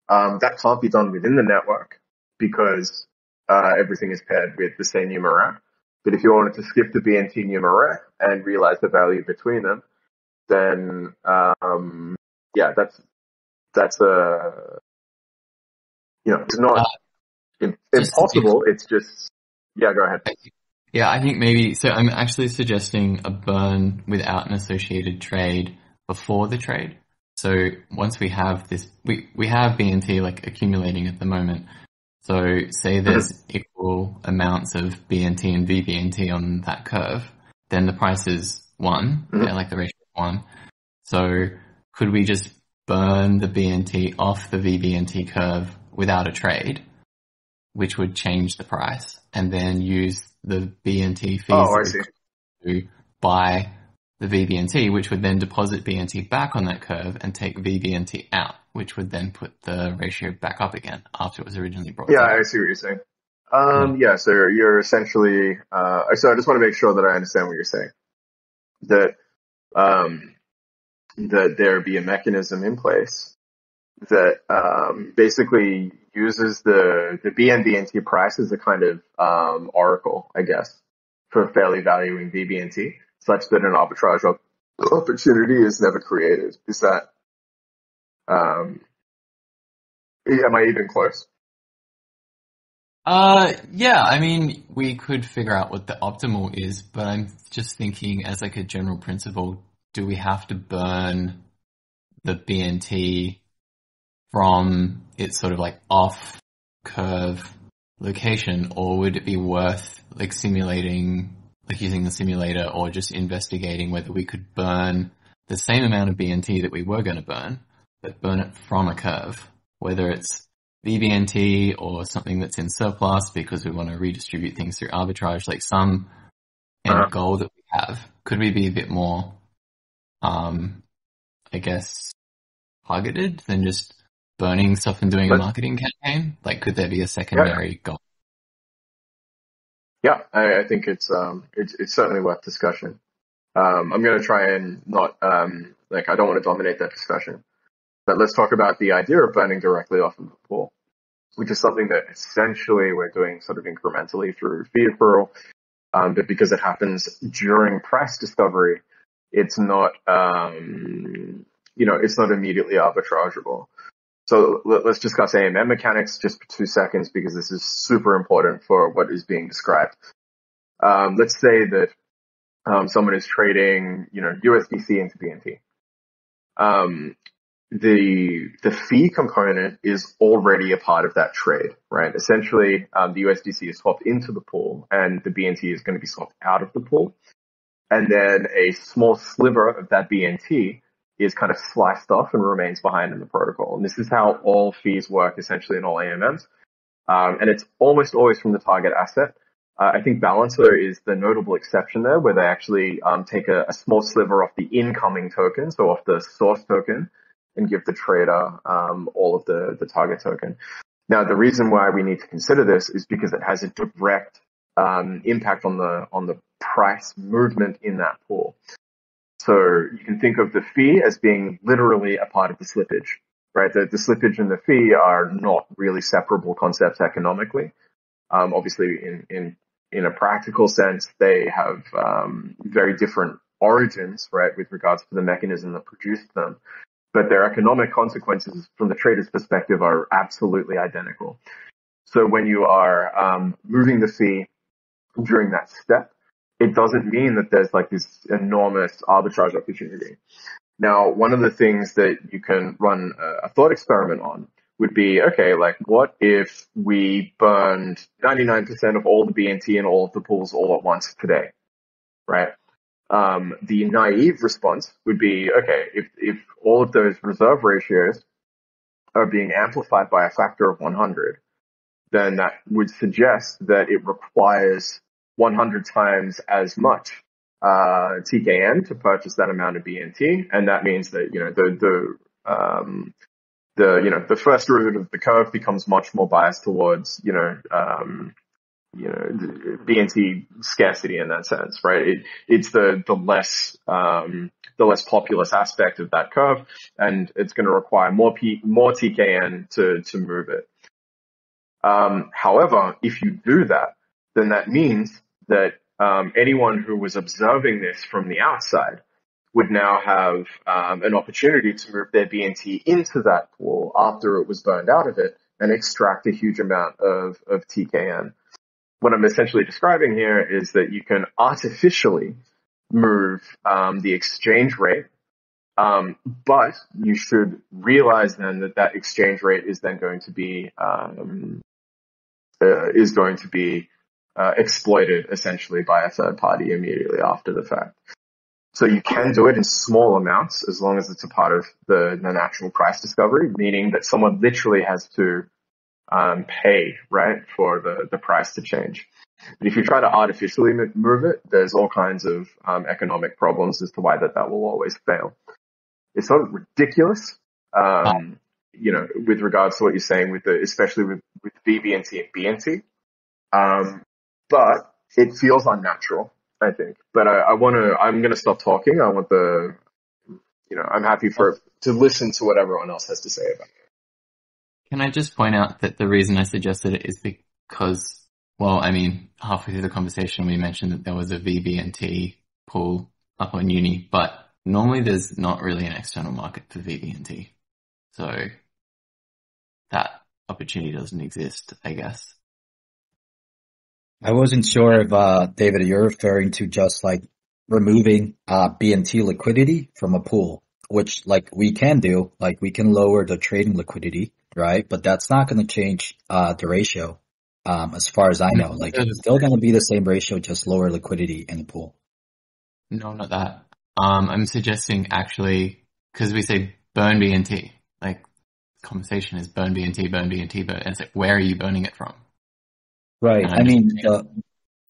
that can't be done within the network because everything is paired with the same numeraire. But if you wanted to skip the BNT numeraire and realize the value between them, then that's it's not impossible. It's just go ahead. Yeah, I think maybe so. I'm actually suggesting a burn without an associated trade before the trade. So once we have this, we have BNT like accumulating at the moment. So say there's equal amounts of BNT and vBNT on that curve, then the price is 1, like the ratio is 1. So could we just burn the BNT off the vBNT curve without a trade, which would change the price, and then use the BNT fees to buy the vBNT, which would then deposit BNT back on that curve and take vBNT out, which would then put the ratio back up again after it was originally brought down. I see what you're saying. So you're essentially, so I just want to make sure that I understand what you're saying. That there be a mechanism in place that basically uses the BNT price as a kind of oracle, I guess, for fairly valuing vBNT, such that an arbitrage opportunity is never created. Is that, am I even close? Yeah, I mean, we could figure out what the optimal is, but I'm just thinking as like a general principle, do we have to burn the BNT from its sort of like off curve location, or would it be worth like simulating, like using the simulator or just investigating whether we could burn the same amount of BNT that we were going to burn, but burn it from a curve, whether it's vBNT or something that's in surplus because we want to redistribute things through arbitrage, like some end goal that we have. Could we be a bit more, I guess, targeted than just burning stuff and doing a marketing campaign? Like, could there be a secondary goal? Yeah, I think it's certainly worth discussion. I'm going to try and not, I don't want to dominate that discussion, but let's talk about the idea of burning directly off of the pool, which is something that essentially we're doing sort of incrementally through fee accrual. But because it happens during price discovery, it's not, it's not immediately arbitrageable. So let's discuss AMM mechanics just for 2 seconds, because this is super important for what is being described. Let's say that someone is trading, USDC into BNT. the fee component is already a part of that trade, right? Essentially, the USDC is swapped into the pool and the BNT is going to be swapped out of the pool. And then a small sliver of that BNT is kind of sliced off and remains behind in the protocol. And this is how all fees work essentially in all AMMs. And it's almost always from the target asset. I think Balancer is the notable exception there, where they actually take a small sliver off the incoming token, so off the source token, and give the trader all of the target token. Now, the reason why we need to consider this is because it has a direct impact on the price movement in that pool. So you can think of the fee as being literally a part of the slippage, right? The slippage and the fee are not really separable concepts economically. Obviously, in a practical sense, they have very different origins, right, with regards to the mechanism that produced them. But their economic consequences from the trader's perspective are absolutely identical. So when you are moving the fee during that step, it doesn't mean that there's like this enormous arbitrage opportunity. Now, one of the things that you can run a thought experiment on would be, okay, like what if we burned 99% of all the BNT in all of the pools all at once today, right? The naive response would be, okay, if all of those reserve ratios are being amplified by a factor of 100, then that would suggest that it requires 100 times as much TKN to purchase that amount of BNT, and that means that the first root of the curve becomes much more biased towards BNT scarcity in that sense, right? It's the less populous aspect of that curve, and it's going to require more TKN to move it. However, if you do that, then that means that anyone who was observing this from the outside would now have an opportunity to move their BNT into that pool after it was burned out of it and extract a huge amount of TKN. What I'm essentially describing here is that you can artificially move the exchange rate, but you should realize then that exchange rate is then going to be exploited essentially by a third party immediately after the fact. So you can do it in small amounts as long as it's a part of the natural price discovery, meaning that someone literally has to pay, right, for the price to change. But if you try to artificially move it, there's all kinds of economic problems as to why that will always fail. It's sort of ridiculous, with regards to what you're saying especially with vBNT and BNT. But it feels unnatural, I think. But I'm going to stop talking. I want I'm happy to listen to what everyone else has to say about it. Can I just point out that the reason I suggested it is because, halfway through the conversation we mentioned that there was a vBNT pool up on uni, but normally there's not really an external market for vBNT. So that opportunity doesn't exist, I guess. I wasn't sure if, David, you're referring to just like removing BNT liquidity from a pool, which like we can do, like we can lower the trading liquidity, right? But that's not going to change the ratio, as far as I know. Like it's still going to be the same ratio, just lower liquidity in the pool. No, not that. I'm suggesting actually, because we say burn BNT, like conversation is burn BNT, burn BNT, and it's like, where are you burning it from? Right.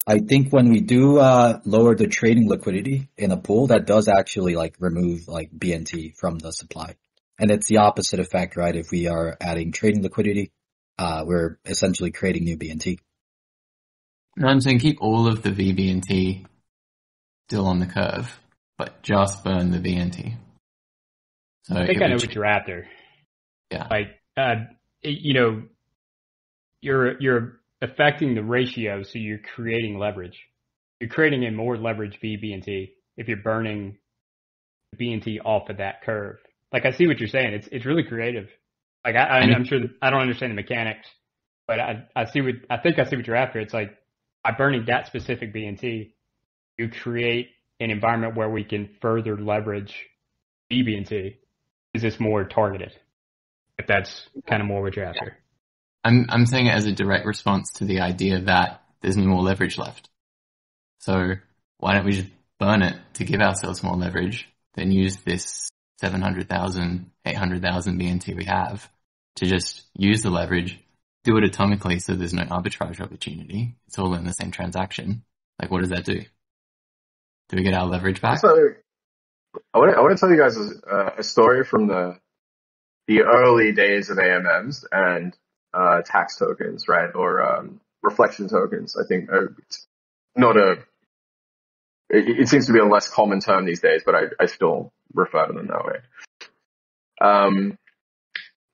I think when we do lower the trading liquidity in a pool, that does actually like remove like BNT from the supply. And it's the opposite effect, right? If we are adding trading liquidity, we're essentially creating new BNT. No, I'm saying keep all of the vBNT still on the curve, but just burn the BNT. So I think I know what you're after. Yeah. Like, you're affecting the ratio, so you're creating leverage. You're creating a more leveraged vBNT if you're burning BNT off of that curve. Like, I see what you're saying. It's really creative. Like, I'm sure I don't understand the mechanics, but I think I see what you're after. It's like, by burning that specific BNT, you create an environment where we can further leverage vBNT. is this more targeted? If that's kind of more what you're after. I'm saying it as a direct response to the idea that there's no more leverage left. So why don't we just burn it to give ourselves more leverage, then use this 700,000, 800,000 BNT we have to just use the leverage, do it atomically so there's no arbitrage opportunity. It's all in the same transaction. Like, what does that do? Do we get our leverage back? So I want to tell you guys a story from the early days of AMMs and tax tokens, right? Or reflection tokens. I think it's not it seems to be a less common term these days, but I still refer to them that way.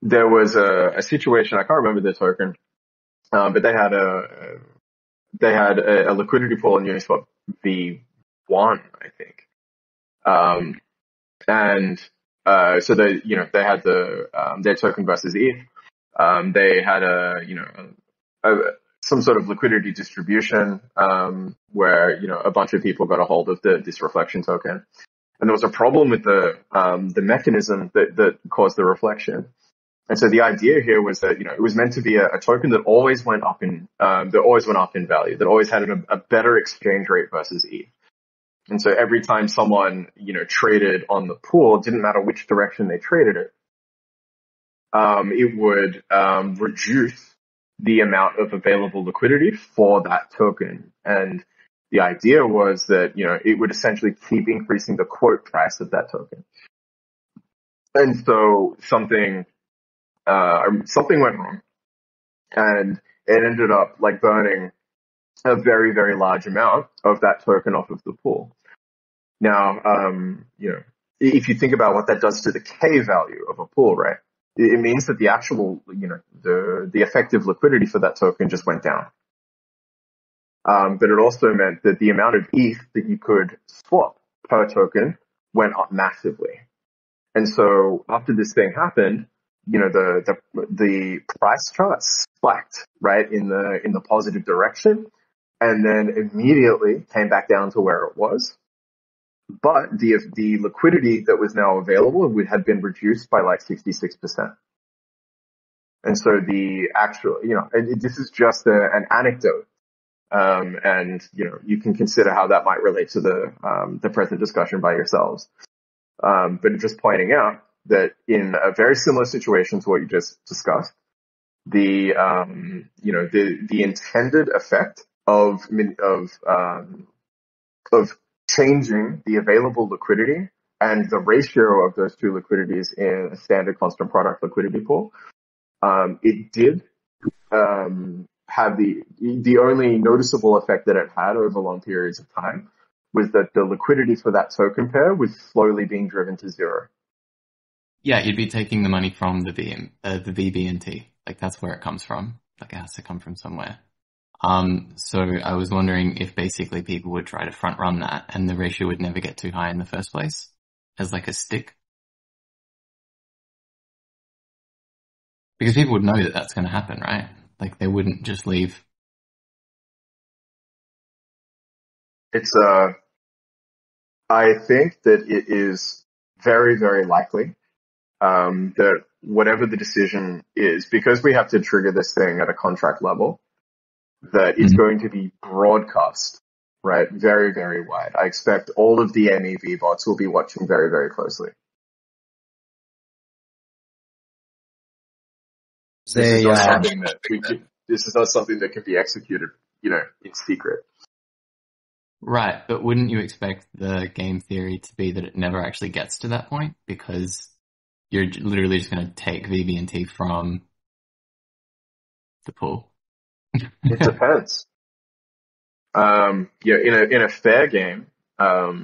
There was a situation, I can't remember the token, but they had a liquidity pool in Uniswap V1, I think. So they had their token versus ETH. They had some sort of liquidity distribution, where, a bunch of people got a hold of this reflection token. And there was a problem with the mechanism that caused the reflection. And so the idea here was that, it was meant to be a token that always went up in value, that always had a better exchange rate versus ETH. And so every time someone, traded on the pool, it didn't matter which direction they traded it, it would reduce the amount of available liquidity for that token. And the idea was that, it would essentially keep increasing the quote price of that token. And so something went wrong, and it ended up burning a very, very large amount of that token off of the pool. Now, if you think about what that does to the K value of a pool, right? It means that the actual, the effective liquidity for that token just went down. But it also meant that the amount of ETH that you could swap per token went up massively. And so after this thing happened, the price chart spiked, right, in the positive direction, and then immediately came back down to where it was. But the liquidity that was now available had been reduced by 66%. And so the actual, and this is just an anecdote. And, you can consider how that might relate to the present discussion by yourselves. But just pointing out that in a very similar situation to what you just discussed, the intended effect of changing the available liquidity and the ratio of those two liquidities in a standard constant product liquidity pool, it did have the only noticeable effect that it had over long periods of time was that the liquidity for that token pair was slowly being driven to zero. Yeah, you'd be taking the money from the vBNT. That's where it comes from. It has to come from somewhere. So I was wondering if basically people would try to front run that and the ratio would never get too high in the first place as a stick. Because people would know that that's going to happen, right? They wouldn't just leave. I think that it is very, very likely that whatever the decision is, because we have to trigger this thing at a contract level, that it's going to be broadcast, right? Very, very wide. I expect all of the MEV bots will be watching very, very closely. This is not something that can be executed, in secret. Right, but wouldn't you expect the game theory to be that it never actually gets to that point because you're literally just going to take vBNT from the pool? It depends. In a fair game, that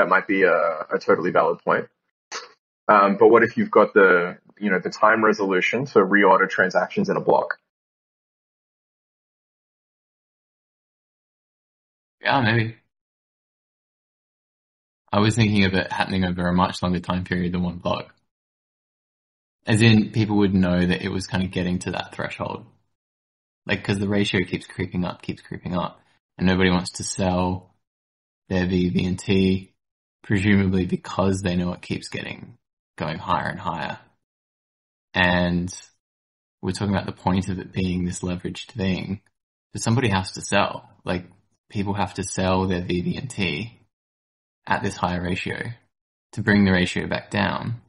might be a totally valid point. But what if you've got the time resolution to reorder transactions in a block? Yeah, maybe. I was thinking of it happening over a much longer time period than one block. As in, people would know that it was kind of getting to that threshold. Because the ratio keeps creeping up, and nobody wants to sell their vBNT presumably because they know it keeps going higher and higher. And we're talking about the point of it being this leveraged thing, but somebody has to sell. Like, people have to sell their vBNT at this higher ratio to bring the ratio back down.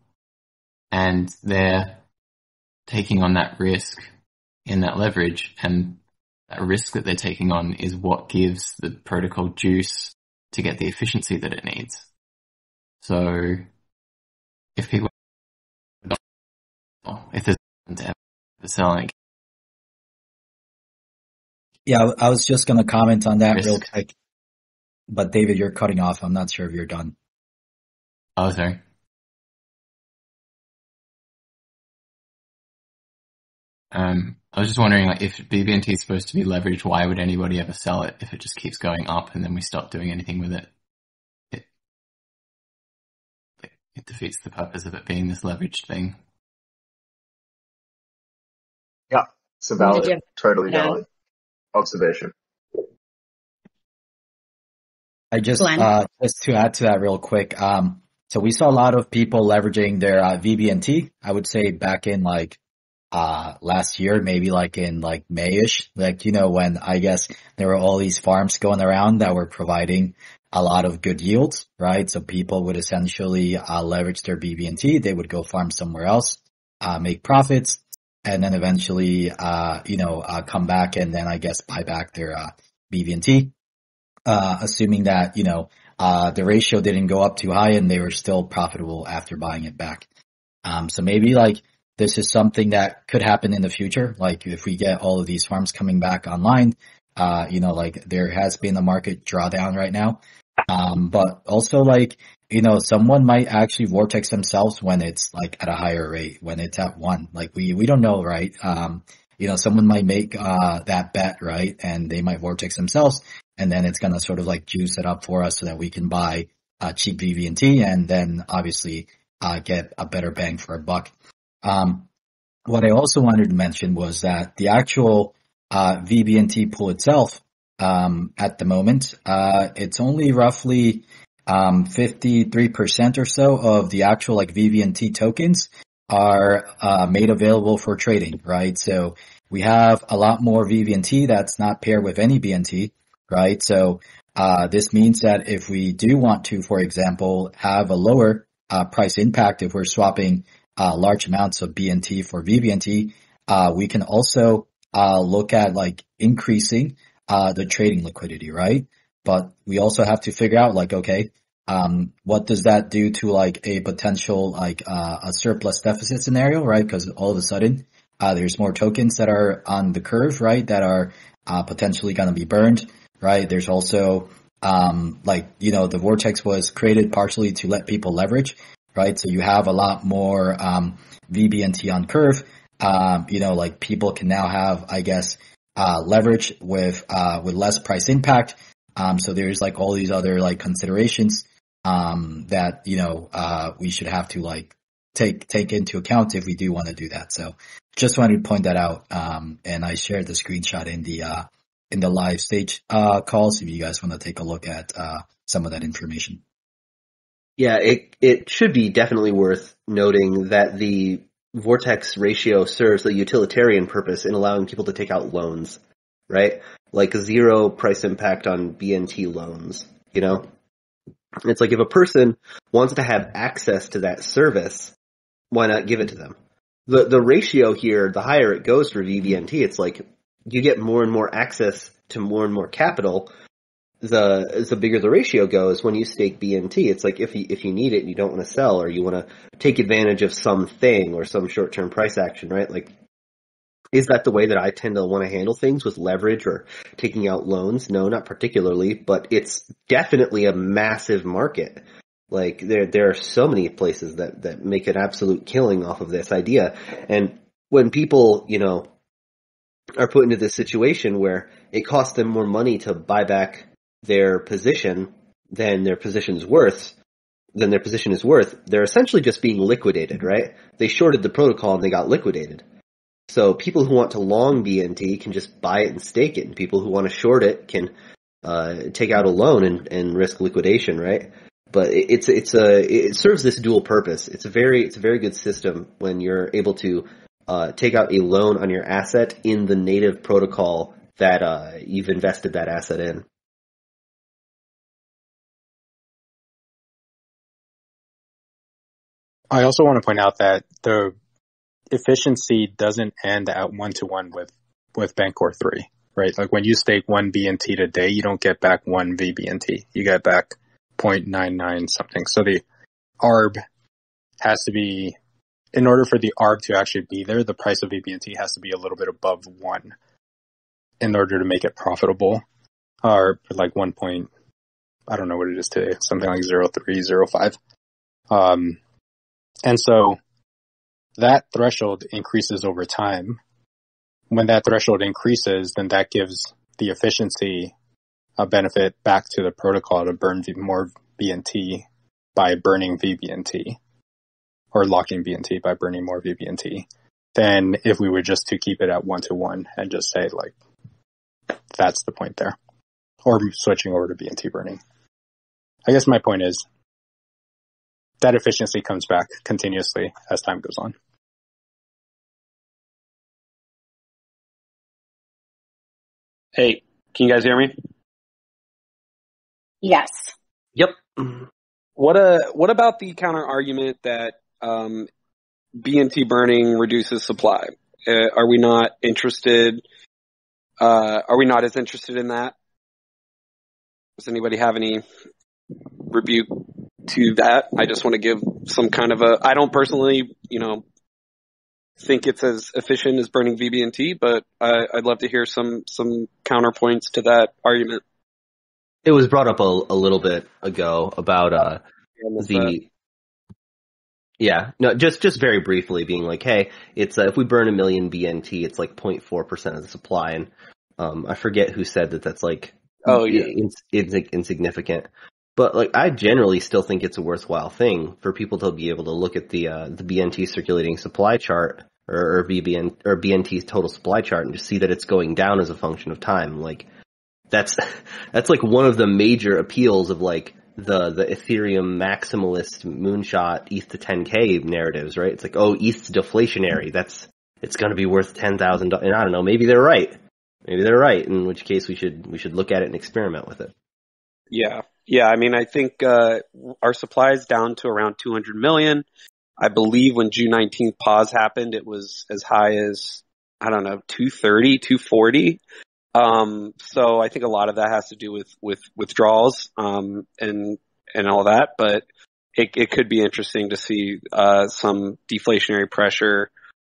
And they're taking on that risk in that leverage, and that risk that they're taking on is what gives the protocol juice to get the efficiency that it needs. So if people, if there's selling. Yeah, I was just going to comment on that risk. real quick. But David, you're cutting off. I'm not sure if you're done. Oh, sorry. I was just wondering, like, if BBNT is supposed to be leveraged, why would anybody ever sell it if it just keeps going up and then we stop doing anything with it? It defeats the purpose of it being this leveraged thing. Yeah, it's a valid, totally valid observation. I just to add to that real quick. So we saw a lot of people leveraging their vBNT. I would say back in like last year, maybe like in like Mayish, like, you know, when I guess there were all these farms going around that were providing a lot of good yields, right? So people would essentially leverage their BBNT. They would go farm somewhere else, make profits, and then eventually, come back and then I guess buy back their BBNT, assuming that, the ratio didn't go up too high and they were still profitable after buying it back. So maybe like this is something that could happen in the future. Like if we get all of these farms coming back online, like there has been a market drawdown right now. But also like, someone might actually vortex themselves when it's like at a higher rate, when it's at 1. Like we don't know, right? Someone might make that bet, right? And they might vortex themselves, and then it's gonna sort of like juice it up for us so that we can buy cheap vBNT and then obviously get a better bang for a buck. What I also wanted to mention was that the actual vBNT pool itself, at the moment, it's only roughly 53% or so of the actual like vBNT tokens are made available for trading, right? So we have a lot more vBNT that's not paired with any BNT, right? So this means that if we do want to, for example, have a lower price impact, if we're swapping large amounts of BNT for vBNT, we can also look at like increasing the trading liquidity, right? But we also have to figure out like, okay, what does that do to like a potential like a surplus deficit scenario, right? Because all of a sudden there's more tokens that are on the curve, right? That are potentially going to be burned, right? There's also the vortex was created partially to let people leverage, right? So you have a lot more vBNT on curve. Like people can now have, I guess, leverage with less price impact. So there's like all these other like considerations that we should have to like take into account if we do want to do that. So just wanted to point that out. And I shared the screenshot in the live stage calls if you guys want to take a look at some of that information. Yeah, it should be definitely worth noting that the vortex ratio serves the utilitarian purpose in allowing people to take out loans, right? Like zero price impact on BNT loans, It's like if a person wants to have access to that service, why not give it to them? The ratio here, the higher it goes for vBNT, it's like you get more and more access to more and more capital. The bigger the ratio goes when you stake BNT. It's like if you need it and you don't want to sell or you want to take advantage of something or some short-term price action, right? Like, is that the way that I tend to want to handle things with leverage or taking out loans? No, not particularly, but it's definitely a massive market. Like there are so many places that make an absolute killing off of this idea. And when people, are put into this situation where it costs them more money to buy back their position than their position is worth, they're essentially just being liquidated, right? They shorted the protocol and they got liquidated. So people who want to long BNT can just buy it and stake it, and people who want to short it can take out a loan and risk liquidation, right? But it serves this dual purpose. It's a very good system when you're able to take out a loan on your asset in the native protocol that you've invested that asset in. I also want to point out that the efficiency doesn't end at 1-to-1 with Bancor 3, right? Like when you stake 1 BNT today, you don't get back 1 vBNT. You get back 0.99 something. So the ARB has to be, in order for the ARB to actually be there, the price of vBNT has to be a little bit above 1 in order to make it profitable. Or like 1 point, I don't know what it is today, something like 0.3, 0.5. And so that threshold increases over time. When that threshold increases, then that gives the efficiency a benefit back to the protocol to burn more BNT by burning vBNT, or locking BNT by burning more vBNT, than if we were just to keep it at 1-to-1 and just say, like, that's the point there. Or switching over to BNT burning. I guess my point is that efficiency comes back continuously as time goes on. Hey, can you guys hear me? Yes. Yep. What about the counter argument that BNT burning reduces supply? Are we not interested? Are we not as interested in that? Does anybody have any rebuke to that? I just want to give some kind of I don't personally, think it's as efficient as burning vBNT, but I'd love to hear some counterpoints to that argument. It was brought up a little bit ago about just very briefly being like, hey, it's if we burn 1 million BNT, it's like 0.4% of the supply, and I forget who said that's like insignificant. But like, I generally still think it's a worthwhile thing for people to be able to look at the BNT circulating supply chart or BNT's total supply chart and just see that it's going down as a function of time. Like that's like one of the major appeals of like the Ethereum maximalist moonshot ETH to 10K narratives, right? It's like, oh, ETH's deflationary. It's going to be worth $10,000. And I don't know, maybe they're right. In which case we should look at it and experiment with it. Yeah. I mean, I think our supply is down to around 200 million. I believe when June 19th pause happened, it was as high as, I don't know, 230, 240. So I think a lot of that has to do with withdrawals, and all that, but it could be interesting to see, some deflationary pressure,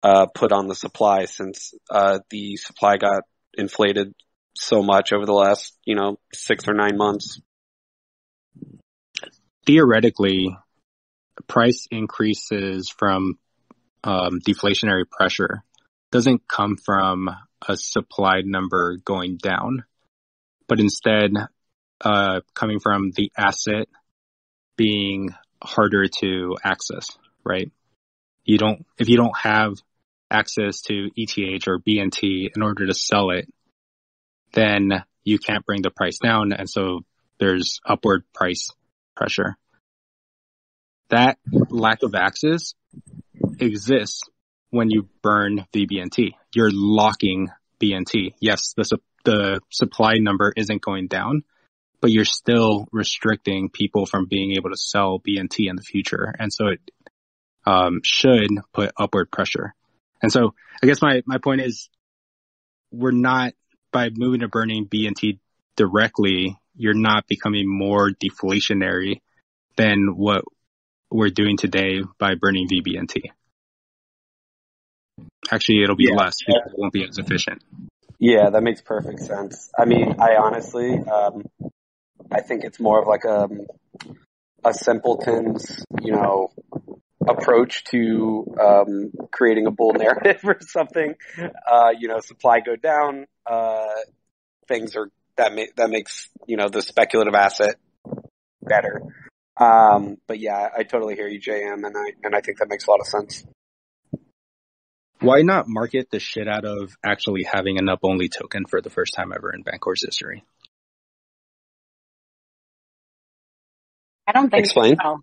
put on the supply since, the supply got inflated so much over the last, 6 or 9 months. Theoretically, price increases from deflationary pressure doesn't come from a supply number going down, but instead coming from the asset being harder to access, right? If you don't have access to ETH or BNT in order to sell it, then you can't bring the price down, and so there's upward price pressure. That lack of access exists when you burn vBNT. You're locking BNT. Yes, the supply number isn't going down, but you're still restricting people from being able to sell BNT in the future. And so it should put upward pressure. And so I guess my point is, we're not, by moving to burning BNT directly, you're not becoming more deflationary than what we're doing today by burning vBNT. Actually, it'll be less because it won't be as efficient. Yeah, that makes perfect sense. I mean, I honestly, I think it's more of like a simpleton's, approach to creating a bull narrative or something. Supply go down, that makes the speculative asset better. But yeah, I totally hear you, JM, and I think that makes a lot of sense. Why not market the shit out of actually having an up-only token for the first time ever in Bancor's history? I don't think Explain. so.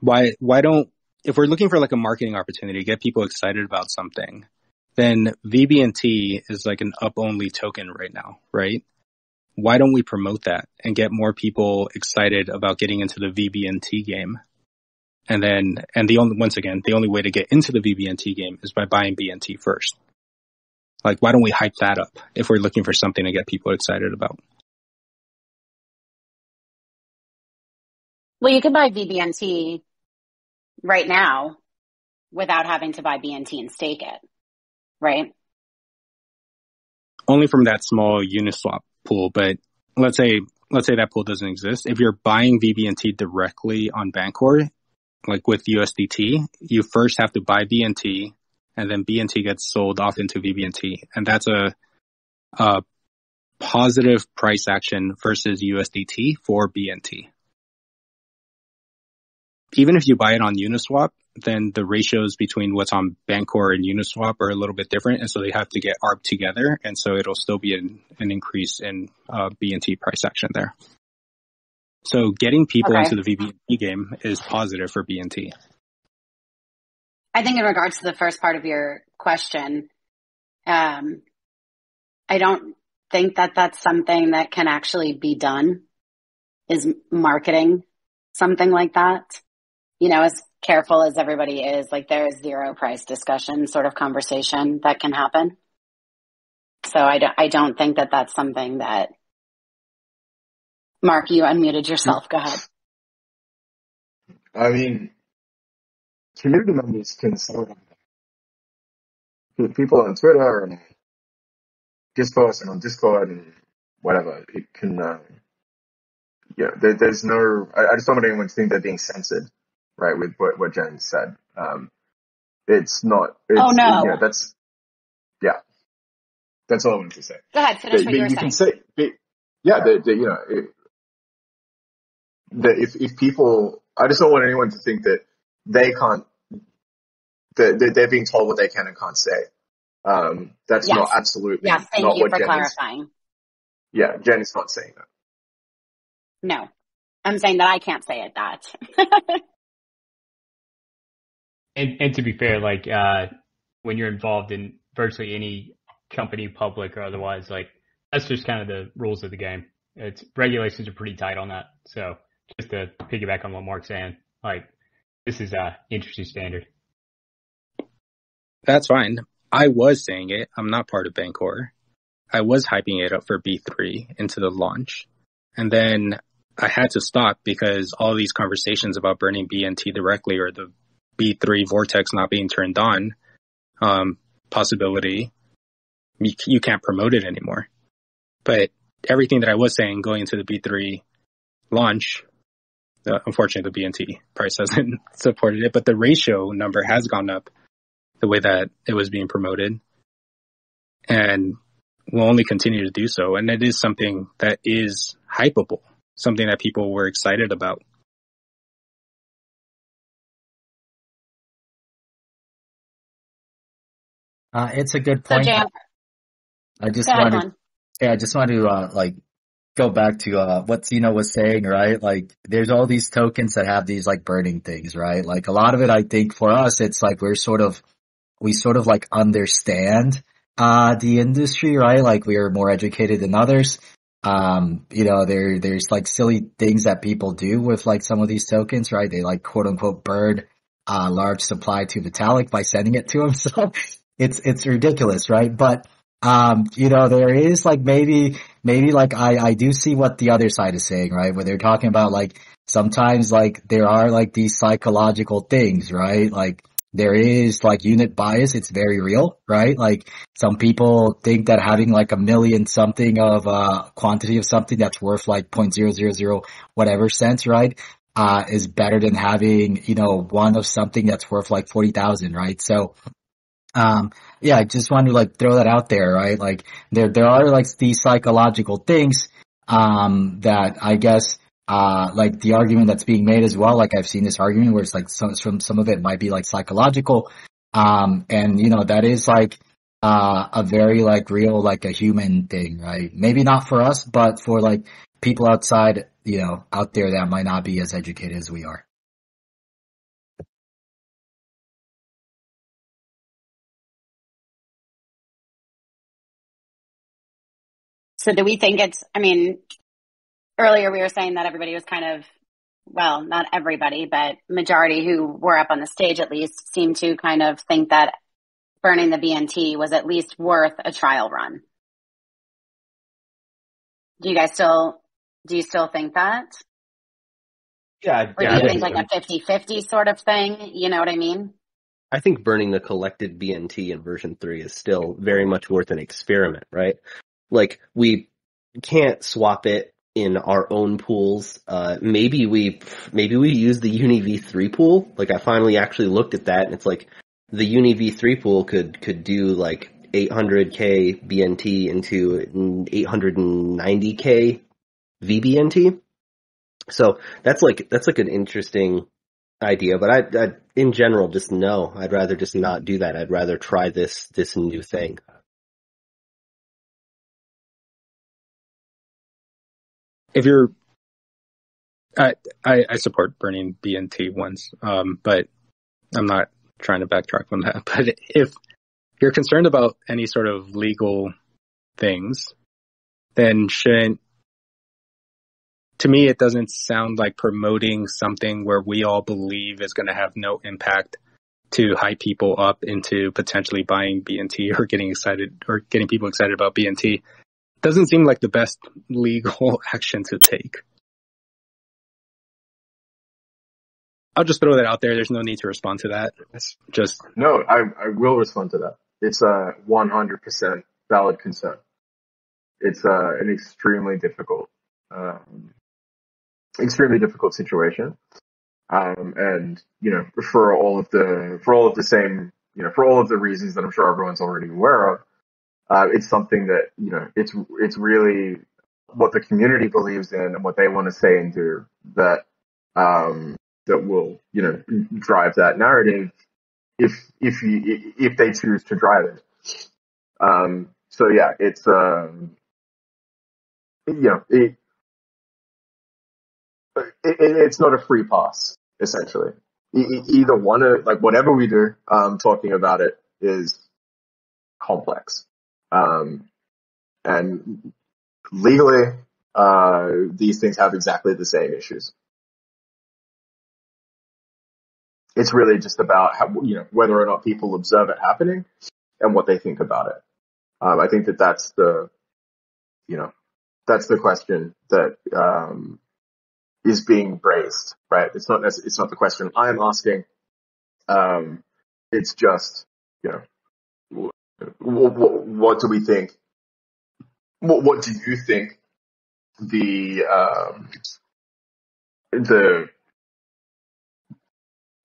Why don't, if we're looking for like a marketing opportunity, get people excited about something, then vBNT is like an up-only token right now, right? Why don't we promote that and get more people excited about getting into the vBNT game? And the only way to get into the vBNT game is by buying BNT first. Like, why don't we hype that up if we're looking for something to get people excited about? Well, you can buy vBNT right now without having to buy BNT and stake it, right? Only from that small Uniswap pool, but let's say that pool doesn't exist. If you're buying vBNT directly on Bancor, like with USDT, you first have to buy BNT, and then BNT gets sold off into vBNT, and that's a positive price action versus USDT for BNT. Even if you buy it on Uniswap, then the ratios between what's on Bancor and Uniswap are a little bit different, and so they have to get ARB together, and so it'll still be an increase in BNT price action there. So getting people into the vBNT game is positive for BNT. I think in regards to the first part of your question, I don't think that that's something that can actually be done, is marketing something like that. You know, as careful as everybody is, like there is zero price discussion sort of conversation that can happen. So I don't think that that's something that, Mark, you unmuted yourself. Go ahead. I mean, community members can sort of, people on Twitter and just posting on Discord and whatever, it can, there's no, I just don't want anyone to think they're being censored, right, with what Jen said. It's not, Oh, no. That's all I wanted to say. Go ahead, finish what you were saying. Can say, if people, I just don't want anyone to think that they can't, that they're being told what they can and can't say. That's not absolutely thank not you what for Jen clarifying. Jen is not saying that. No, I'm saying that I can't say it that. And to be fair, like, when you're involved in virtually any company, public or otherwise, like, that's just kind of the rules of the game. Regulations are pretty tight on that. So just to piggyback on what Mark's saying, like, this is a industry standard. That's fine. I was saying it. I'm not part of Bancor. I was hyping it up for B3 into the launch. And then I had to stop because all these conversations about burning BNT directly or the B3 vortex not being turned on, possibility, you can't promote it anymore. But everything that I was saying going into the B3 launch, unfortunately the BNT price hasn't supported it, but the ratio number has gone up the way that it was being promoted and will only continue to do so. And it is something that is hypeable, something that people were excited about. It's a good point. So, I just wanted to go back to what Zeno was saying, right? Like, there's all these tokens that have these like burning things, right? Like a lot of it, I think for us, it's like we sort of like understand the industry, right? Like we are more educated than others. There's like silly things that people do with like some of these tokens, right? They like quote unquote burn large supply to Vitalik by sending it to him. So it's ridiculous, right? But there is like maybe like I do see what the other side is saying, right? Where they're talking about like sometimes like there are like these psychological things, right? Like there is like unit bias. It's very real, right? Like some people think that having like 1 million something of quantity of something that's worth like 0.000 whatever cents, right? Is better than having, one of something that's worth like 40,000, right? So, I just wanted to like throw that out there, right? Like there are like these psychological things, that I guess, like the argument that's being made as well. Like I've seen this argument where it's like some of it might be like psychological. And that is like, a very like real, like a human thing, right? Maybe not for us, but for like people outside, out there that might not be as educated as we are. So do we think earlier we were saying that everybody was kind of, well, not everybody, but majority who were up on the stage at least seemed to kind of think that burning the BNT was at least worth a trial run. Do you still think that? Yeah, Or do you think like a 50-50 sort of thing? You know what I mean? I think burning the collected BNT in version 3 is still very much worth an experiment, right? Like, we can't swap it in our own pools. Maybe we use the Uni V3 pool. Like, I finally actually looked at that, and it's like the Uni V3 pool could do like 800k BNT into 890k vBNT. So that's like an interesting idea, but I in general just no. I'd rather just not do that. I'd rather try this new thing. If you're, I support burning BNT ones, but I'm not trying to backtrack on that. But if you're concerned about any sort of legal things, then to me, it doesn't sound like promoting something where we all believe is going to have no impact to hype people up into potentially buying BNT or getting people excited about BNT. Doesn't seem like the best legal action to take. I'll just throw that out there. There's no need to respond to that. It's just... No, I will respond to that. It's a 100% valid concern. It's an extremely difficult situation. And, for all of the reasons that I'm sure everyone's already aware of, it's something that, it's really what the community believes in and what they want to say and do that will, drive that narrative if they choose to drive it. So yeah, it's, it's not a free pass, essentially. Either one of, like, whatever we do, talking about it is complex. And legally, these things have exactly the same issues. It's really just about how, whether or not people observe it happening and what they think about it. I think that's the question that, is being raised, right? It's not the question I'm asking. It's just, what do we think? What do you think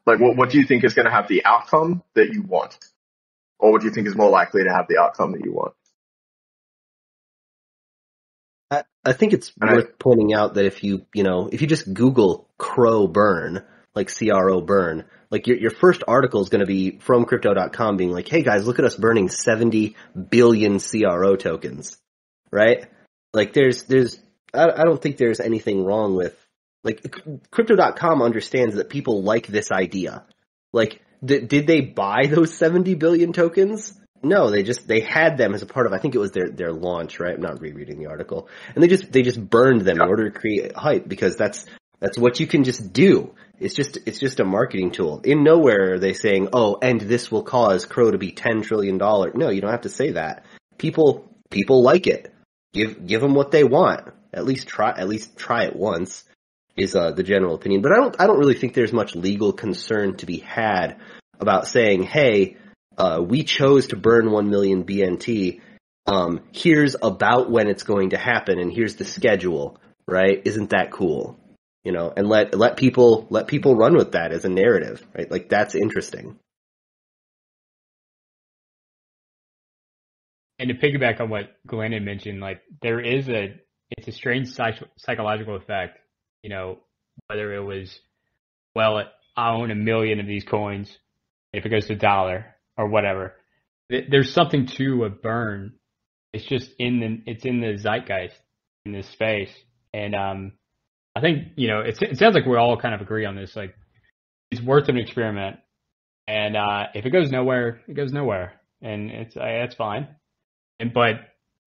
what do you think is going to have the outcome that you want? Or what do you think is more likely to have the outcome that you want? I think it's worth pointing out that if you just Google Crow burn, like CRO burn, like your first article is going to be from crypto.com being like, hey guys, look at us burning 70 billion CRO tokens, right? Like I don't think there's anything wrong with, like, crypto.com understands that people like this idea. Like, did they buy those 70 billion tokens? No, they had them as a part of, I think it was their launch, right? I'm not rereading the article. And they just burned them in order to create hype, because that's what you can just do. It's just a marketing tool. In nowhere are they saying, oh, and this will cause Crow to be $10 trillion. No, you don't have to say that. People like it. Give them what they want. At least try it once is the general opinion. But I don't really think there's much legal concern to be had about saying, hey, we chose to burn 1 million BNT. Here's about when it's going to happen, and here's the schedule, right? Isn't that cool? And let people run with that as a narrative, right? Like, that's interesting. And to piggyback on what Glenn had mentioned, like, it's a strange psychological effect, whether it was, well, I own 1 million of these coins, if it goes to $1 or whatever. There's something to a burn. It's just it's in the zeitgeist in this space. And I think, it sounds like we all kind of agree on this. Like, it's worth an experiment. And if it goes nowhere, it goes nowhere. And it's fine. But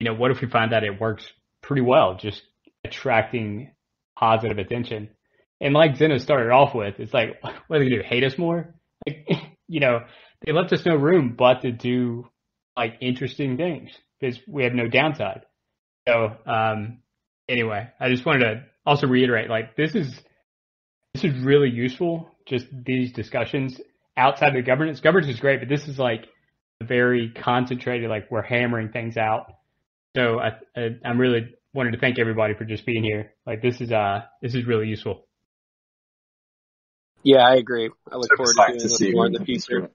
what if we find that it works pretty well, just attracting positive attention? And like Zeno started off with, it's like, what are they going to do, hate us more? Like, they left us no room but to do like interesting things because we have no downside. So anyway, I just wanted to also reiterate, like, this is really useful, just these discussions outside of governance. Governance is great, but this is like very concentrated, like we're hammering things out. So I'm really wanted to thank everybody for just being here. Like, this is really useful. Yeah, I agree. I look forward to doing this more in the future.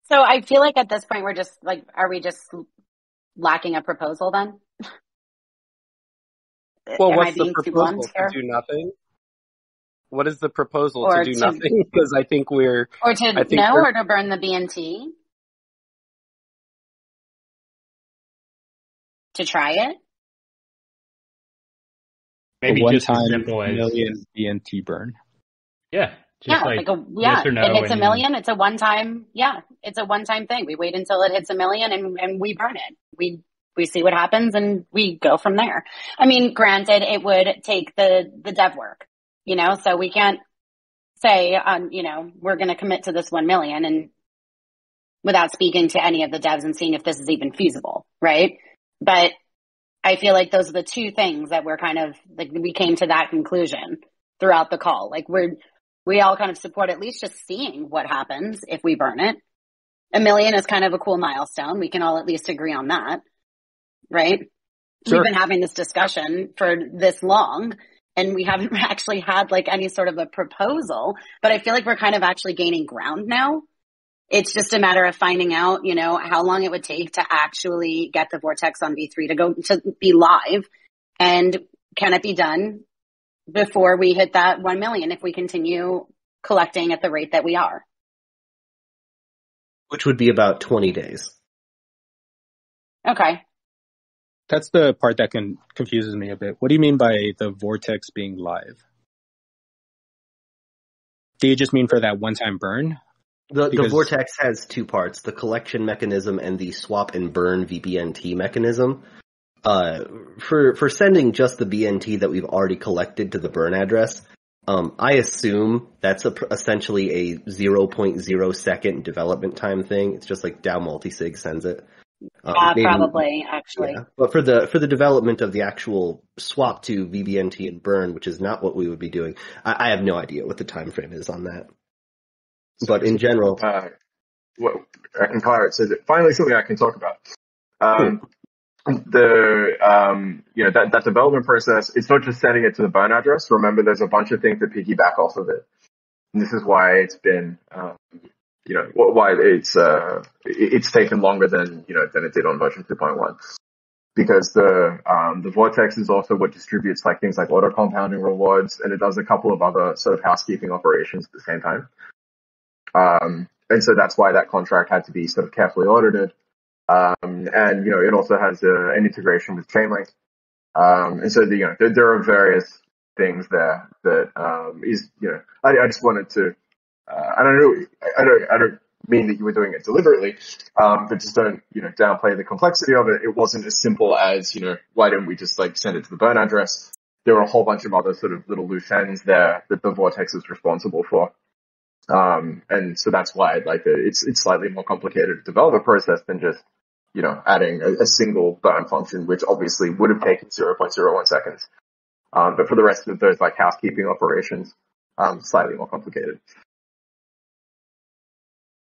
So I feel like at this point we're just like, are we just lacking a proposal then? Well, what's the proposal? To do nothing? What is the proposal to do nothing? Because I think we're... Or to or to burn the BNT? To try it? Maybe just as simple as... million BNT burn. Yeah. Yes or no, it hits a million. It's a one-time. Yeah, it's a one-time thing. We wait until it hits a million and we burn it. We see what happens and we go from there. I mean, granted, it would take the dev work, so we can't say, we're going to commit to this 1 million and without speaking to any of the devs and seeing if this is even feasible, right? But I feel like those are the two things that we're kind of like, we came to that conclusion throughout the call. Like we all kind of support at least just seeing what happens if we burn it. 1 million is kind of a cool milestone. We can all at least agree on that, right? Sure. We've been having this discussion for this long and we haven't actually had like any sort of a proposal, but I feel like we're kind of actually gaining ground now. It's just a matter of finding out, how long it would take to actually get the Vortex on V3 to be live, and can it be done before we hit that 1 million if we continue collecting at the rate that we are. Which would be about 20 days. Okay. That's the part that confuses me a bit. What do you mean by the Vortex being live? Do you just mean for that one-time burn? The Vortex has two parts, the collection mechanism and the swap and burn vBNT mechanism. For sending just the BNT that we've already collected to the burn address, I assume that's essentially a 0.0 second development time thing. It's just like DAO multisig sends it. Probably, actually. Yeah. But for the development of the actual swap to vBNT and burn, which is not what we would be doing, I have no idea what the time frame is on that. But in general, well, I can clarify. So finally, something I can talk about. Cool. That development process, it's not just sending it to the burn address. Remember, there's a bunch of things that piggyback off of it. And this is why it's been, why it's taken longer than it did on version 2.1. Because the Vortex is also what distributes like things like auto compounding rewards, and it does a couple of other sort of housekeeping operations at the same time. And so that's why that contract had to be sort of carefully audited. And it also has an integration with Chainlink. And so there are various things there that I just wanted to I don't mean that you were doing it deliberately, but just don't downplay the complexity of it. It wasn't as simple as why don't we just like send it to the burn address? There are a whole bunch of other sort of little loose ends there that the Vortex is responsible for. And so that's why it's slightly more complicated development process than just adding a single burn function, which obviously would have taken 0.01 seconds. But for the rest of those like housekeeping operations, slightly more complicated.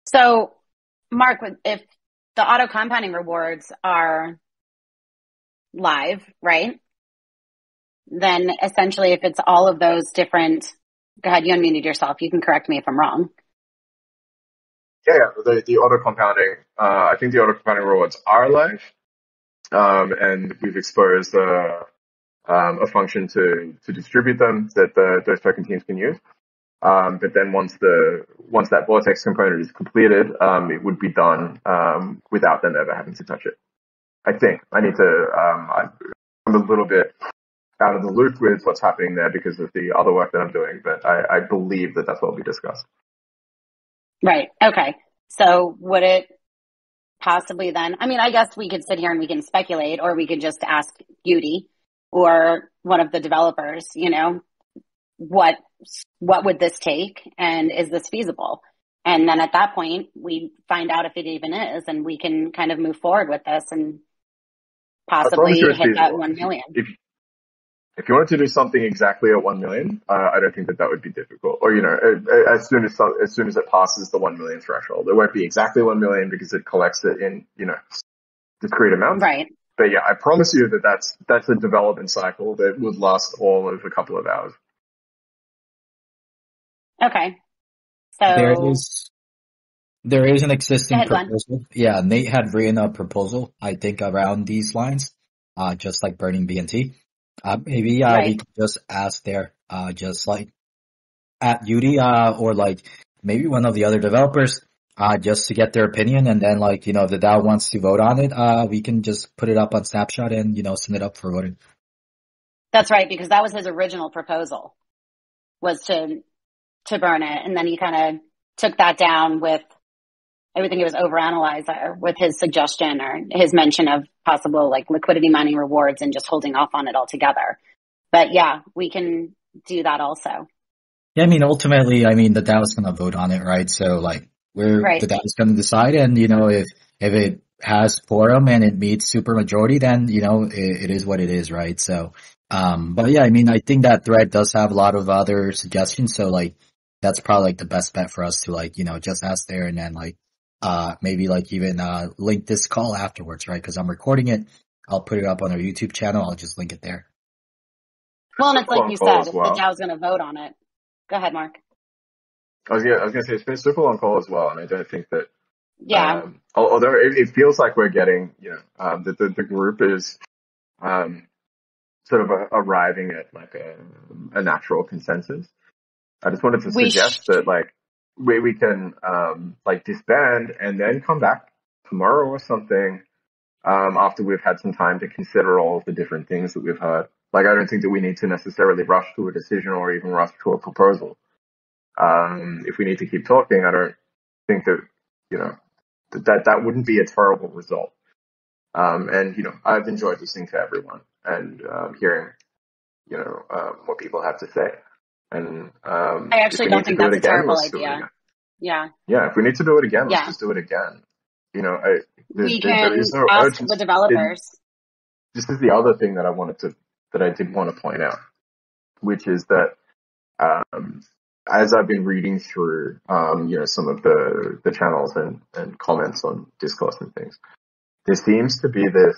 So, Mark, if the auto compounding rewards are live, right? Then essentially if it's all of those different, go ahead, you unmuted yourself. You can correct me if I'm wrong. Yeah, the auto compounding, I think the auto compounding rewards are live. And we've exposed a function to distribute them that those token teams can use. But then once that Vortex component is completed, it would be done, without them ever having to touch it. I think I need to, I'm a little bit out of the loop with what's happening there because of the other work that I'm doing, but I believe that that's what will be discussed. Right. Okay. So would it possibly then, I mean, I guess we could sit here and we can speculate, or we could just ask Yudi or one of the developers, what would this take and is this feasible? And then at that point, we find out if it even is, and we can kind of move forward with this and possibly hit that 1 million. If you wanted to do something exactly at 1 million, I don't think that would be difficult. Or, as soon as it passes the 1 million threshold, it won't be exactly 1 million because it collects it in, discrete amounts. Right. But yeah, I promise you that that's a development cycle that would last all of a couple of hours. Okay. So there is an existing Glenn. proposal. Yeah, Nate had written a proposal, I think, around these lines, just like burning BNT. Maybe Right. we could just ask there, just like at Yudi, or like maybe one of the other developers, just to get their opinion, and then if the DAO wants to vote on it, we can just put it up on Snapshot and send it up for voting. That's right, because that was his original proposal, was to burn it, and then he kind of took that down with everything. It was overanalyzed with his suggestion or his mention of possible liquidity mining rewards and just holding off on it altogether. But yeah, we can do that also. Yeah, I mean, ultimately, the DAO is going to vote on it, right? So the DAO is going to decide, and if it has quorum and it meets super majority, then it is what it is, right? So, but yeah, I think that thread does have a lot of other suggestions, so that's probably the best bet for us to just ask there, and then maybe even link this call afterwards, right? Because I'm recording it, I'll put it up on our YouTube channel. I'll just link it there. Well, and it's like you said, if the DAO's going to vote on it. Go ahead, Mark. I was going to say it's been super long call as well, and I don't think that. Yeah. Although it feels like we're getting, that the group is sort of arriving at a natural consensus. I just wanted to suggest that we can disband and then come back tomorrow or something after we've had some time to consider all of the different things that we've heard. I don't think that we need to necessarily rush to a decision or even rush to a proposal. If we need to keep talking, I don't think that that wouldn't be a terrible result. And I've enjoyed listening to everyone and hearing what people have to say. And I actually don't think that's a terrible idea. Yeah. Yeah, if we need to do it again, let's just do it again. We can ask the developers. This is the other thing that I did want to point out, which is that as I've been reading through some of the channels and comments on discourse and things, there seems to be this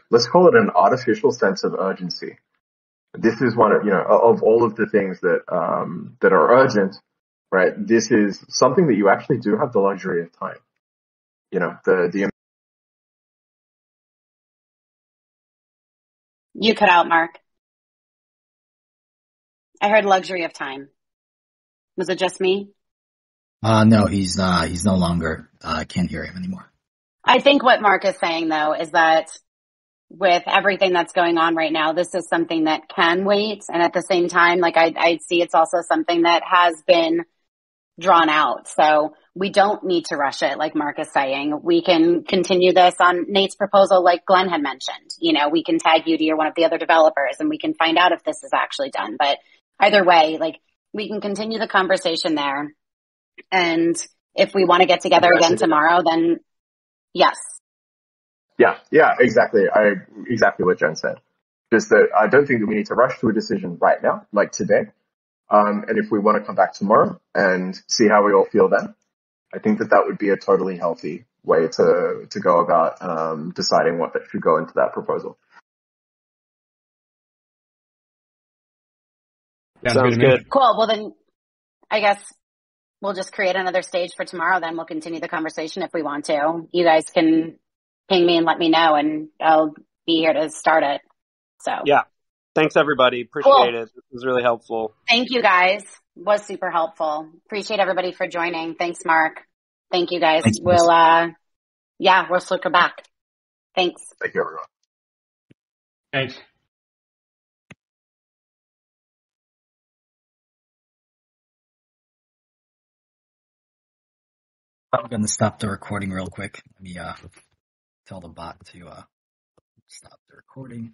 let's call it an artificial sense of urgency. This is one of all of the things that are urgent, right? This is something that you actually do have the luxury of time. You cut out, Mark. I heard luxury of time. Was it just me? No, he's no longer. I can't hear him anymore. I think what Mark is saying though is that with everything that's going on right now, this is something that can wait. And at the same time, I see it's also something that has been drawn out. So we don't need to rush it, like Mark is saying. We can continue this on Nate's proposal, like Glenn had mentioned. We can tag Yudi or one of the other developers and we can find out if this is actually done. But either way, we can continue the conversation there. And if we want to get together again tomorrow, then yes. Yeah, exactly. Exactly what Jen said. Just that I don't think that we need to rush to a decision right now, like today. And if we want to come back tomorrow and see how we all feel then, I think that would be a totally healthy way to go about deciding what should go into that proposal. Sounds good. Cool. Well, then I guess we'll just create another stage for tomorrow. Then we'll continue the conversation if we want to. You guys can ping me and let me know, and I'll be here to start it. So yeah, thanks everybody. Appreciate it. This was really helpful. Thank you guys. It was super helpful. Appreciate everybody for joining. Thanks, Mark. Thank you guys. Thanks, we'll circle back. Thanks. Thank you, everyone. Thanks. I'm going to stop the recording real quick. Let me tell the bot to stop the recording.